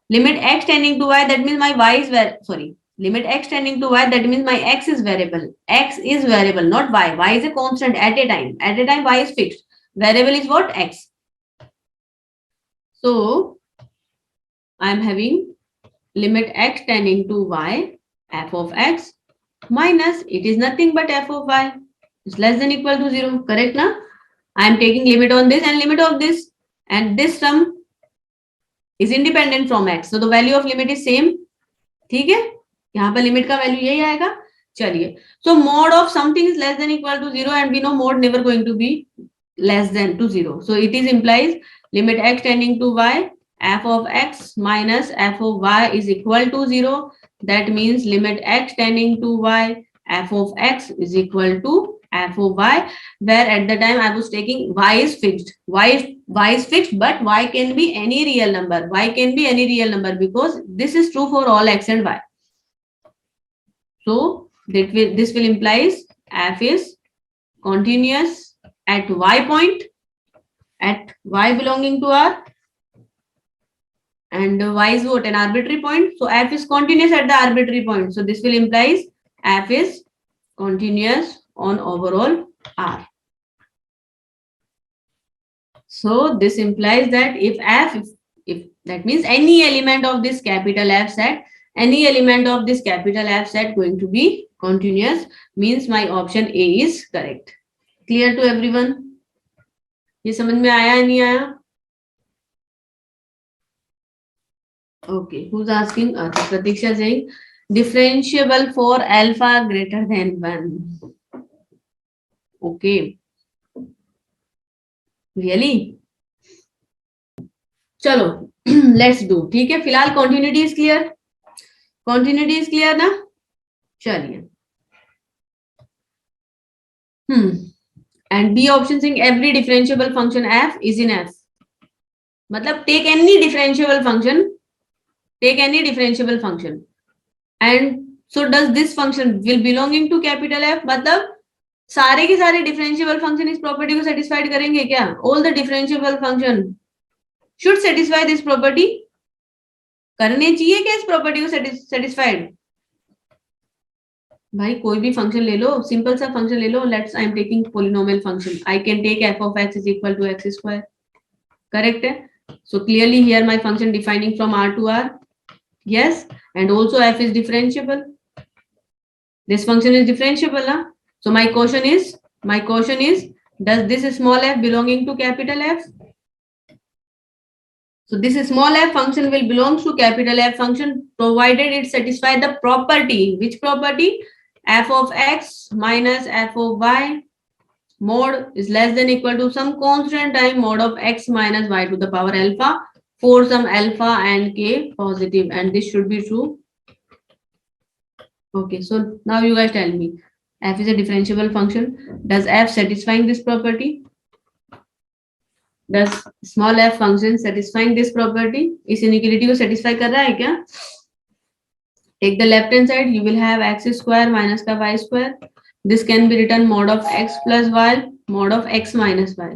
Limit x tending to y, that means my y is limit x tending to y, that means my x is variable. X is variable, not y. Y is a constant at a time. At a time, y is fixed. Variable is what? X. So I am having limit x tending to y, f of x minus, it is nothing but f of y is less than equal to 0. Correct na? I am taking limit on this and limit of this, and this term is independent from x. So the value of limit is same. ठीक है, यहाँ पर limit का value यही आएगा. चलिए, so mod of something is less than equal to 0, and we know mod never going to be less than to 0. So it is implies limit x tending to y, f of x minus f of y is equal to 0. That means limit x tending to y, f of x is equal to f of y, where at the time I was taking y is fixed. Y is fixed, but y can be any real number. Y can be any real number because this is true for all x and y. So this will implies f is continuous at y point, at y belonging to R, and y is what? An arbitrary point. So f is continuous at the arbitrary point. So this will implies f is continuous on overall R. So this implies that if that means any element of this capital F set, any element of this capital F set going to be continuous, means my option A is correct. Clear to everyone? ये समझ में आया या नहीं आया? Okay, who's asking? Pratiksha saying differentiable for alpha greater than 1. Okay. Really? चलो let's do. ठीक है, फिलहाल continuity is clear. Continuity is clear ना? चलिए. And B option sing every differentiable function f is in f. मतलब take any differentiable function, take any differentiable function, and so does this function will belonging to capital F. मतलब सारे के सारे differentiable function इस property को satisfied करेंगे क्या? All the differentiable function should satisfy this property. करने चाहिए क्या इस प्रॉपर्टी को सेटिस्फाइड? भाई कोई भी फंक्शन ले लो, सिंपल सा फंक्शन ले लो. Let's I am taking polynomial function. I can take f of x is equal to x square. Correct है? So clearly here my function defining from R to R. Yes, and also f is differentiable. This function is differentiable, huh? So my question is, does this small f belonging to capital F? So this small f function will belong to capital F function provided it satisfy the property. Which property? F of x minus f of y mod is less than equal to some constant time mod of x minus y to the power alpha for some alpha and k positive, and this should be true. Okay, so now you guys tell me, f is a differentiable function. Does f satisfying this property? Does small f function satisfying this property? इस inequality को satisfy कर रहा है क्या? Take the left hand side, you will have x square minus का y square. This can be written mod of x plus y, mod of x minus y.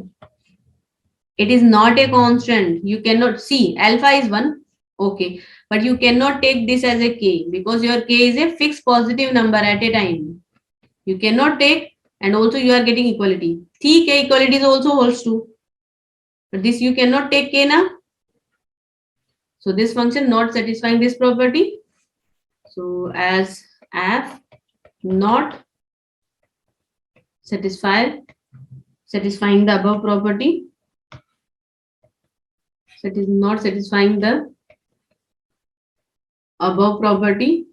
It is not a constant. You cannot see alpha is 1. Okay, but you cannot take this as a k because your k is a fixed positive number at a time. You cannot take, and also you are getting equality. ठीक है, equality is also holds true. But this you cannot take k na. So this function not satisfying this property. So as f not satisfying the above property, so it is not satisfying the above property.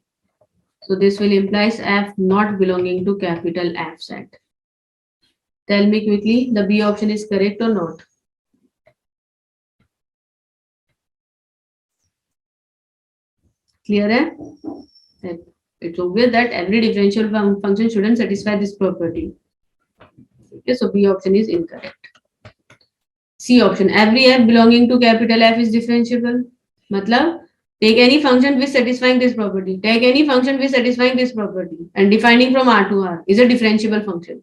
So this will implies f not belonging to capital F set. Tell me quickly, the B option is correct or not? Clear hai? It's obvious that every differential function shouldn't satisfy this property. Okay, so B option is incorrect. C option, every f belonging to capital F is differentiable. मतलब take any function with satisfying this property. Take any function with satisfying this property and defining from R to R is a differentiable function.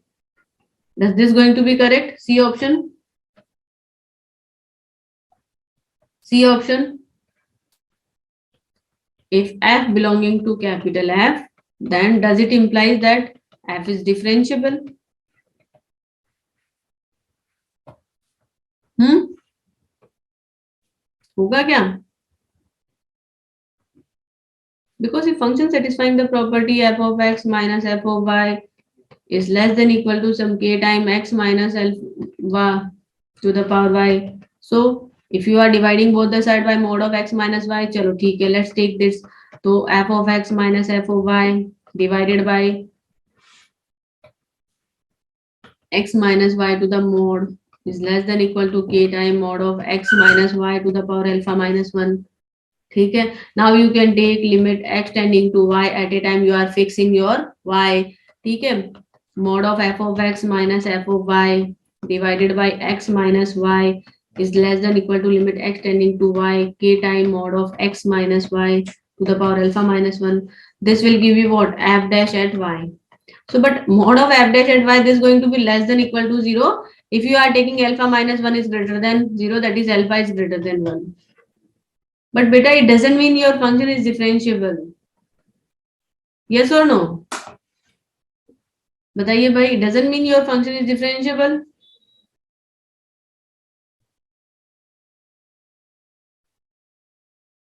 Does this going to be correct? C option. C option. If f belonging to capital F, then does it implies that f is differentiable? होगा क्या? Because if function satisfying the property f of x minus f of y is less than equal to some k time x minus alpha to the power y. So if you are dividing both the side by mod of x minus y, chalo theek hai, let's take this. So f of x minus f of y divided by x minus y to the mod is less than equal to k time mod of x minus y to the power alpha minus 1. ठीक है. Now you can take limit x tending to y at a time you are fixing your y. ठीक है. Mod of f of x minus f of y divided by x minus y is less than equal to limit x tending to y k time mod of x minus y to the power alpha minus 1. This will give you what? F dash at y. So but mod of f dash at y, this is going to be less than equal to 0 if you are taking alpha minus 1 is greater than 0, that is alpha is greater than 1. But beta, it doesn't mean your function is differentiable. Yes or no? बताइए भाई, it doesn't mean your function is differentiable.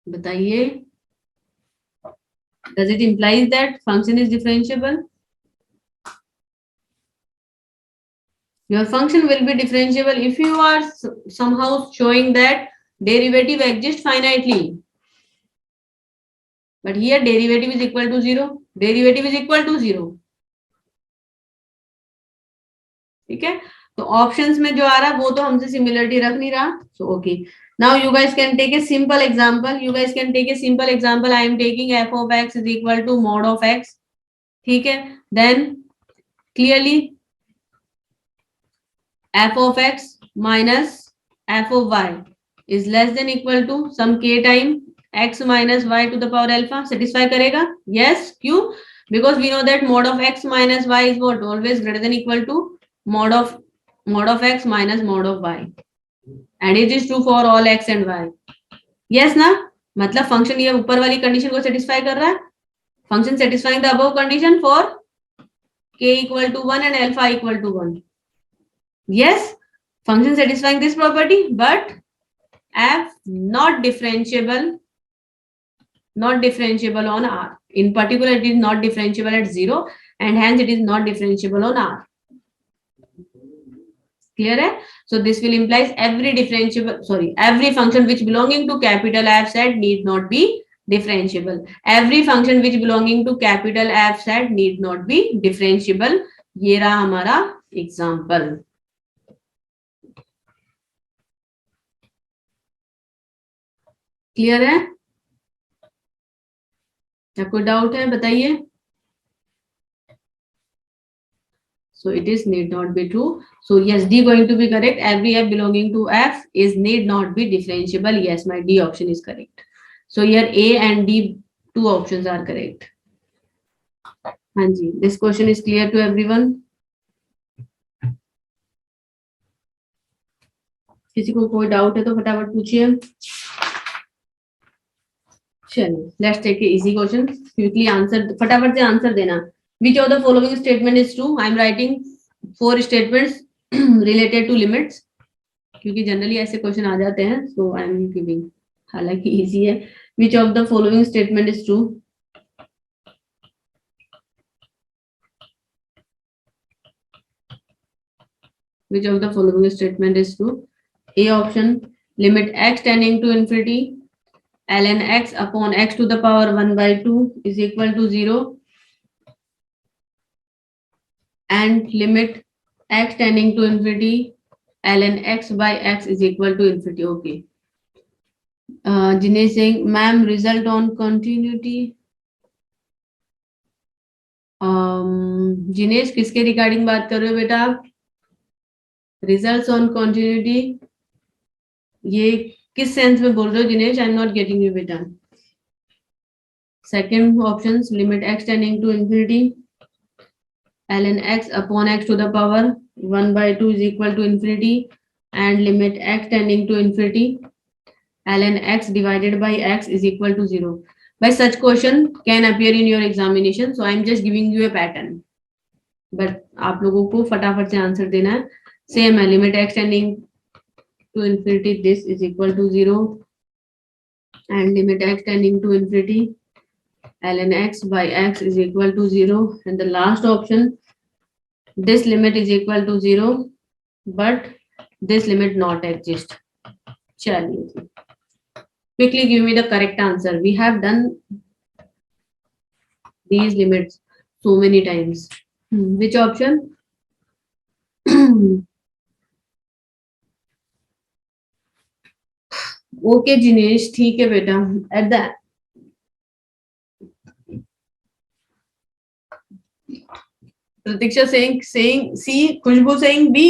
बताइए, does it imply that function is differentiable? Your function will be differentiable if you are somehow showing that derivative exists finitely. But here derivative is equal to 0. Derivative is equal to 0. ठीक है. तो options में जो आ रहा है वो तो हमसे सिमिलरिटी रख नहीं रहा. So okay, now you guys can take a simple example. You guys can take a simple example. I am taking f of x is equal to mod of x. ठीक है. Then clearly f of x minus f of y is less than equal to some k time x minus y to the power alpha. Satisfy करेगा? Yes. क्यों? Because we know that mod of x minus y is what? Always greater than equal to mod of x minus mod of y, and it is true for all x and y. yes ना? मतलब function ये ऊपर वाली condition को satisfy कर रहा है. Function satisfying the above condition for k equal to 1 and alpha equal to 1. yes, function satisfying this property, but f not differentiable on r. In particular, it is not differentiable at 0, and hence it is not differentiable on r. Clear है? So this will implies every function which belonging to capital F set need not be differentiable. Every function which belonging to capital F set need not be differentiable. ये रहा हमारा example. Clear है? क्या कोई doubt है? बताइए. So it is need not be true. So yes, D going to be correct. Every f belonging to F is need not be differentiable. Yes, my D option is correct. So here A and D, two options are correct. हाँ जी, this question is clear to everyone. किसी को कोई doubt है तो फटाफट पूछिए. चलिए, let's take a easy question. Quickly answer, फटाफट से आंसर देना. Which of the following statement is true? I am writing 4 statements related to limits, क्योंकि जनरली ऐसे क्वेश्चन आ जाते हैं. So I am giving, हालांकि इजी है. Which of the following statement is true? Which of the following statement is true? A option, limit x tending to infinity ln x upon x to the power 1 by 2 is equal to 0, and limit x tending to infinity ln x by x is equal to infinity. Okay. Jinesh saying, ma'am, result on continuity. Jinesh किसके regarding बात कर रहे हो बेटा आप? Results on continuity ये किस sense में बोल रहे हो Jinesh? I am not getting you बेटा. Second option, limit x tending to infinity ln x upon x to the power 1 by 2 is equal to infinity, and limit x tending to infinity ln x divided by x is equal to 0. By such question can appear in your examination, so I am just giving you a pattern, but आप लोगों को फटाफट से answer देना है. Same है, limit x tending to infinity this is equal to 0 and limit x tending to infinity ln x by x is equal to 0, and the last option, this limit is equal to 0 but this limit not exist. चलिए, quickly give me the correct answer. We have done these limits so many times. Which option? Okay Jinesh, ठीक है बेटा. At the Pratiksha saying C, Khushboo saying B.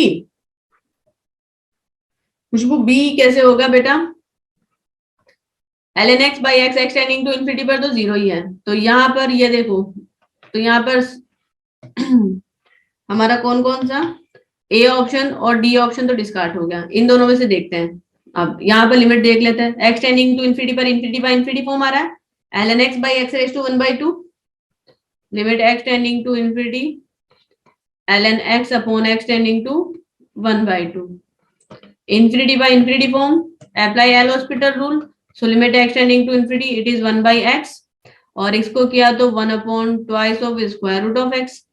Khushboo B कैसे होगा बेटा? ln x by x x tending to infinity पर तो 0 ही है, तो यहाँ पर ये देखो, तो यहाँ पर हमारा कौन कौन सा ए ऑप्शन और डी ऑप्शन तो डिस्कार्ड हो गया. इन दोनों में से देखते हैं. अब यहाँ पर लिमिट देख लेते हैं. x टेंडिंग टू इंफिनिटी पर इंफिनिटी बाय इंफिनिटी फॉर्म आ रहा है. ln x by x raised to 1/2 limit x tending to infinity ln x upon x tending to 1/2 infinity by infinity form, apply L'Hospital rule, so limit x tending to infinity it is 1/x, और इसको किया तो 1 upon twice of square root of x,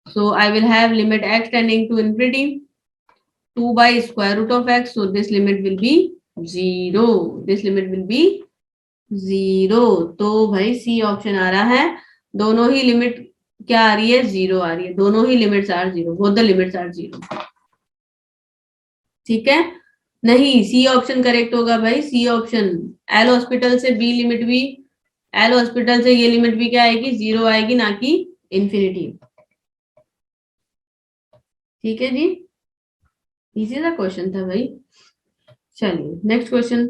so I will have limit x tending to infinity 2 by square root of x, so this limit will be 0, this limit will be 0. तो भाई C option आ रहा है. दोनों ही limit क्या आ रही है? 0 आ रही है. दोनों ही limits are 0, both the limits are 0. ठीक है, नहीं सी ऑप्शन करेक्ट होगा भाई. सी ऑप्शन, एल हॉस्पिटल से बी लिमिट भी, एल हॉस्पिटल से ये लिमिट भी क्या आएगी? 0 आएगी, ना कि इंफिनिटी. ठीक है जी, इजी सा क्वेश्चन था भाई. चलिए next question.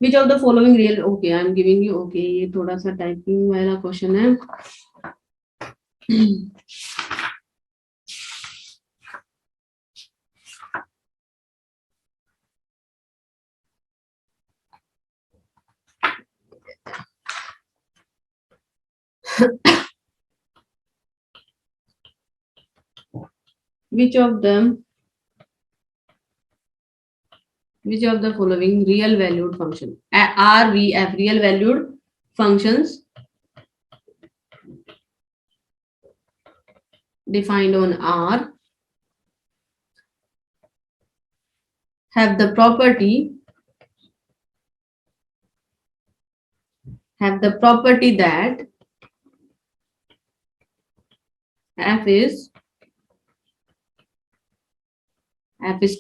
Which of the following real, okay, I am giving you, okay, ये थोड़ा सा टाइपिंग वाला क्वेश्चन है. Which of the following real valued function, RVF, real valued functions defined on R, have the property that f is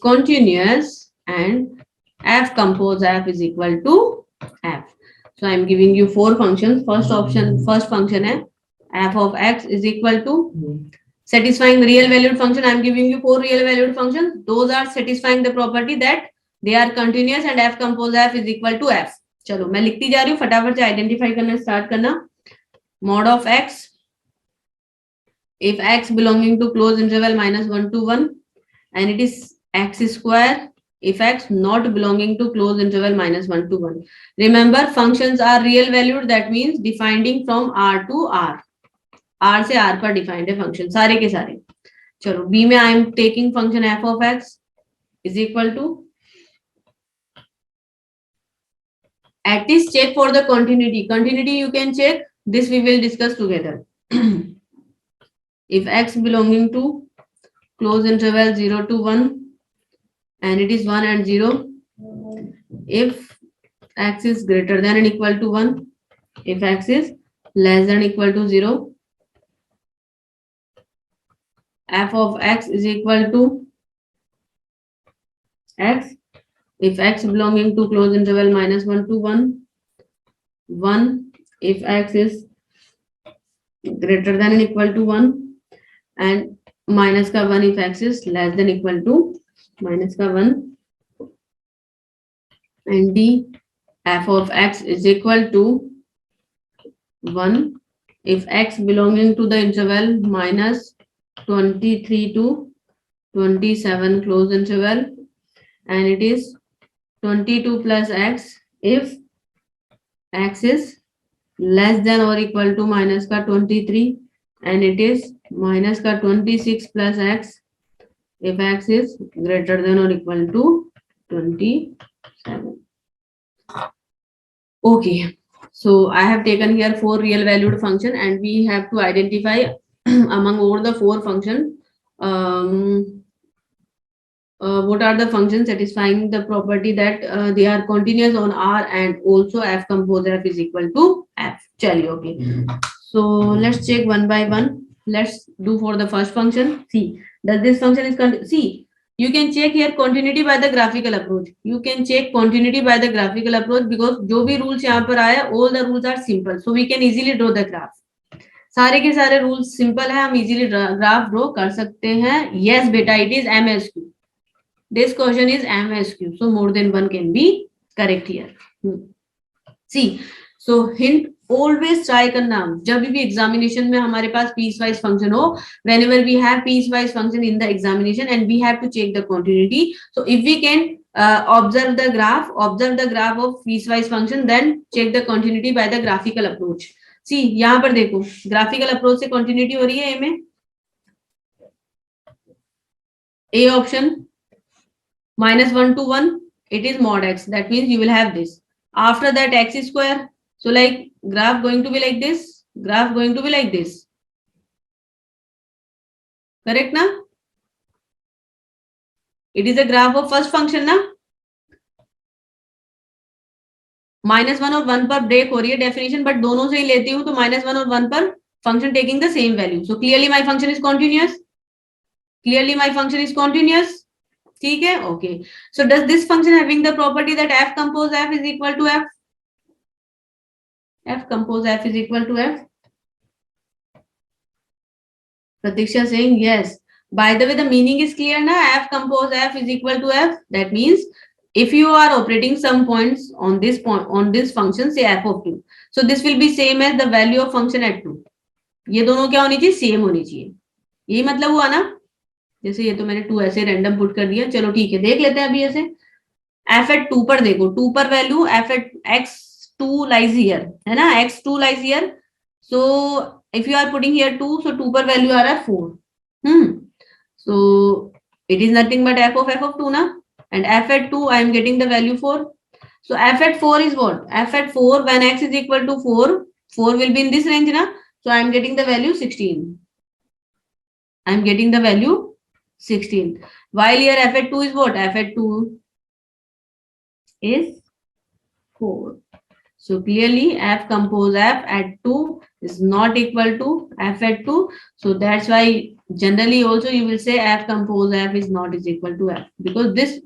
continuous and f compose f is equal to f. So I am giving you 4 functions. First function है f of x is equal to satisfying real valued function. I am giving you 4 real valued functions. Those are satisfying the property that they are continuous and f compose f is equal to f. चलो मैं लिखती जा रही हूँ, फटाफट से identify करना start करना. mod of x, if x belonging to closed interval -1 to 1, and it is x square if x not belonging to closed interval -1 to 1. Remember functions are real valued, that means defining from R to R. R से R पर defined है function सारे के सारे. चलो B में I am taking function f of x is equal to, at least check for the continuity you can check, this we will discuss together. If x belonging to closed interval 0 to 1 and it is 1 and 0, if x is greater than or equal to 1, if x is less than or equal to 0, f of x is equal to x. If x belonging to closed interval -1 to 1, 1 if x is greater than or equal to 1, and minus का 1 if x is less than or equal to minus का 1, and D, f of x is equal to 1 if x belonging to the interval -1 23 to 27 close interval, and it is 22 plus x if x is less than or equal to minus का 23, and it is minus का 26 plus x if x is greater than or equal to 27. Okay, so I have taken here 4 real valued function, and we have to identify among all the 4 functions what are the functions satisfying the property that they are continuous on R and also f compose f is equal to f. Chaliye, okay. So let's check one by one. Let's do for the first function. See, does this function is see, you can check here continuity by the graphical approach. You can check continuity by the graphical approach because जो भी rules यहाँ पर आया, all the rules are simple, so we can easily draw the graph. सारे के सारे rules simple है, हम easily graph draw कर सकते हैं. Yes, बेटा, it is MSQ. This question is MSQ, so more than one can be correct here. See, so hint, always try करना जब भी examination में हमारे पास piecewise function हो, whenever we have piecewise function in the examination and we have to check the continuity. So if we can observe the graph of piecewise function, then check the continuity by the graphical approach. See, यहाँ पर देखो graphical approach से continuity हो रही है A में. A option -1 to 1, it is mod x. That means you will have this. After that, x square. So like graph going to be like this. Graph going to be like this. Correct na? It is a graph of first function na? -1 और 1 पर break हो रही है definition, but दोनों से ही लेती हूँ तो -1 और 1 पर function taking the same value. So clearly my function is continuous. Clearly my function is continuous. ठीक है, okay. So does this function having the property that f compose f is equal to f? F compose f is equal to f. Pratiksha saying yes. By the way, the meaning is clear na? F compose f is equal to f. That means if you are operating some points on this point on this function, say f of 2. So this will be same as the value of function at 2. ये दोनों क्या होनी चाहिए? Same होनी चाहिए. यही मतलब हुआ ना? जैसे ये तो मैंने 2 ऐसे रैंडम पुट कर दिया. चलो ठीक है, देख लेते हैं अभी ऐसे. f at 2 पर देखो, 2 पर value f at x2 lies here, है ना? x2 lies here. So if you are putting here 2, so 2 पर वैल्यू आ रहा है 4. So it is nothing but f of 2 na, and f at 2 I am getting the value 4. So f at 4 is what? F at 4 when x is equal to 4 will be in this range na. So I am getting the value 16. I am getting the value 16. While here f at 2 is what? F at 2 is 4. So clearly f compose f at 2 is not equal to f at 2. So that's why generally also you will say f compose f is not is equal to f, because this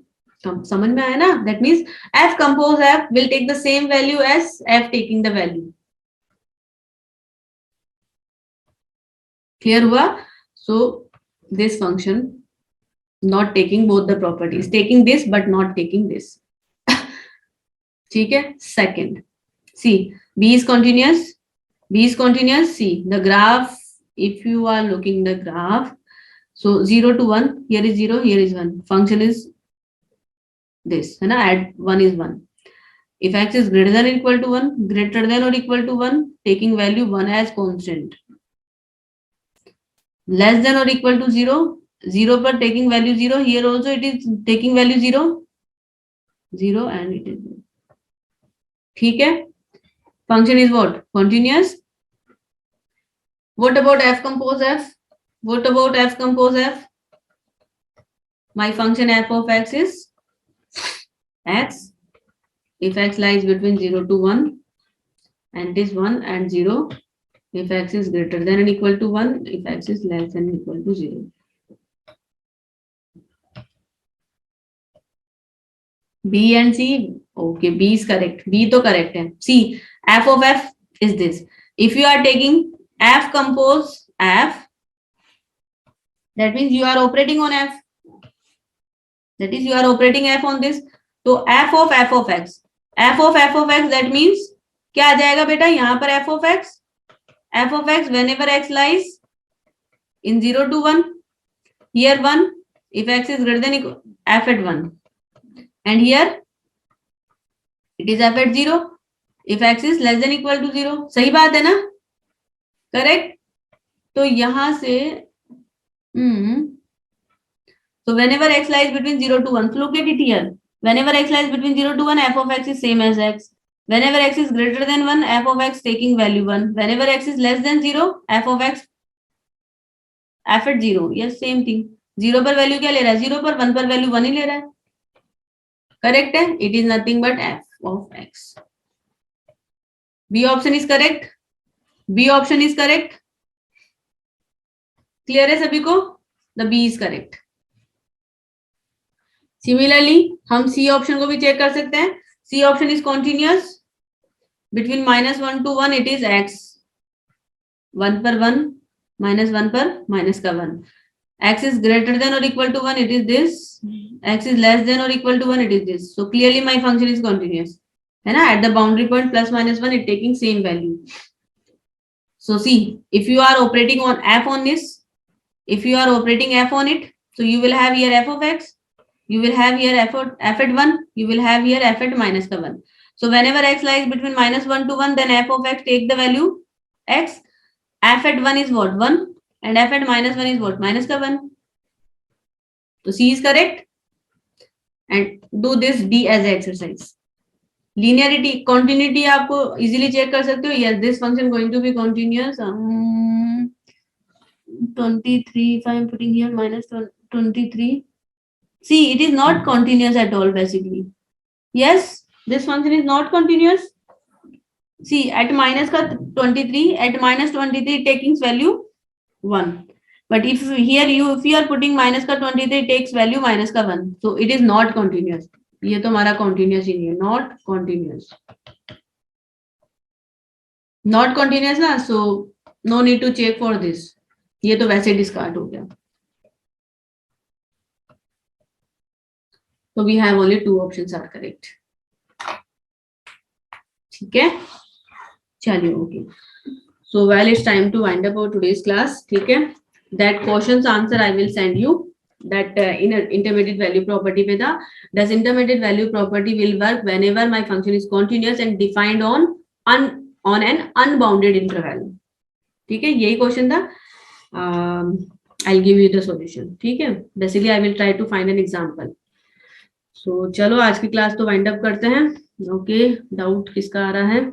समझ में आया ना? That means f compose f will take the same value as f taking the value. Clear हुआ? So this function not taking both the properties, taking this but not taking this. ठीक है. Second, see, b is continuous. B is continuous. See the graph. If you are looking the graph, so 0 to 1, here is 0, here is 1. Function is this, है ना? Add 1 is 1. If x is greater than or equal to 1, greater than or equal to 1, taking value 1 as constant. Less than or equal to 0, 0 पर taking value 0. Here also it is taking value 0, 0, and it is 0. ठीक है. Function is what? Continuous. What about f compose f? What about f compose f? My function f of x is x. If x lies between 0 to 1, and this 1 and 0. If x is greater than or equal to 1, if x is less than or equal to 0. B and C. Okay, B is correct. B तो correct है. See, f of f is this. If you are taking f compose f, that means you are operating on f. That is, you are operating f on this. तो f of x. F of x, that means क्या आ जाएगा बेटा? यहाँ पर f of x. F of x whenever x lies in 0 to 1, here 1, if x is greater than equal f at 1, and here it is f at 0 if x is less than equal to 0. सही बात है ना? Correct. तो यहां से so whenever x lies between 0 to 1, so look at it here. Whenever x lies between 0 to 1, f of x is same as x. Whenever x is greater than 1, f of x taking value 1. Whenever x is less than 0, f of x f at 0. Yes, same thing. 0 पर value क्या ले रहा है? 0 पर, 1 पर value 1 ही ले रहा है. करेक्ट है? It is nothing but f of x. B option is correct. B option is correct. Clear है सभी को? The B is correct. Similarly, हम C option को भी चेक कर सकते हैं. C option is continuous. Between -1 to 1, it is x. 1 पर 1, -1 पर minus का 1. X is greater than or equal to 1, it is this. X is less than or equal to 1, it is this. So clearly my function is continuous. है ना? At the boundary point plus minus 1, it taking same value. So see, if you are operating on f on this, if you are operating f on it, so you will have here f of x, you will have here f at 1, you will have here f at minus ka 1. So whenever x lies between -1 to 1, then f of x take the value x. F at 1 is what? 1, and f at -1 is what? Minus ka 1. So C is correct. And do this D as exercise. Linearity, continuity आपको easily check कर सकते हो. Yes, this function going to be continuous. 23, if I am putting here -23. See, it is not continuous at all basically. Yes, this function is not continuous. See, at minus ka 23, at -23 taking value 1. But if here if you are putting minus ka 23 takes value minus ka 1. So it is not continuous. ये तो हमारा continuous ही नहीं है. Not continuous. Not continuous ना, so no need to check for this. ये तो वैसे discard हो गया. So we have only 2 options are correct. ठीक है? चलिए, okay. So well, it's time to wind up our today's class. ठीक है? That question's answer I will send you. That in an intermediate value property पे था. Does intermediate value property will work whenever my function is continuous and defined on an unbounded interval. ठीक है? यही question था. I'll give you the solution. ठीक है? Basically I will try to find an example. So चलो आज की class तो वाइंड अप करते हैं. ओके, डाउट किसका आ रहा है?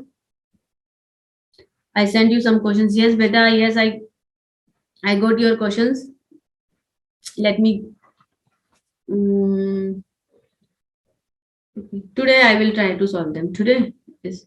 I sent you some questions. Yes, beta. Yes, I got your questions. Let me. Today I will try to solve them. Today is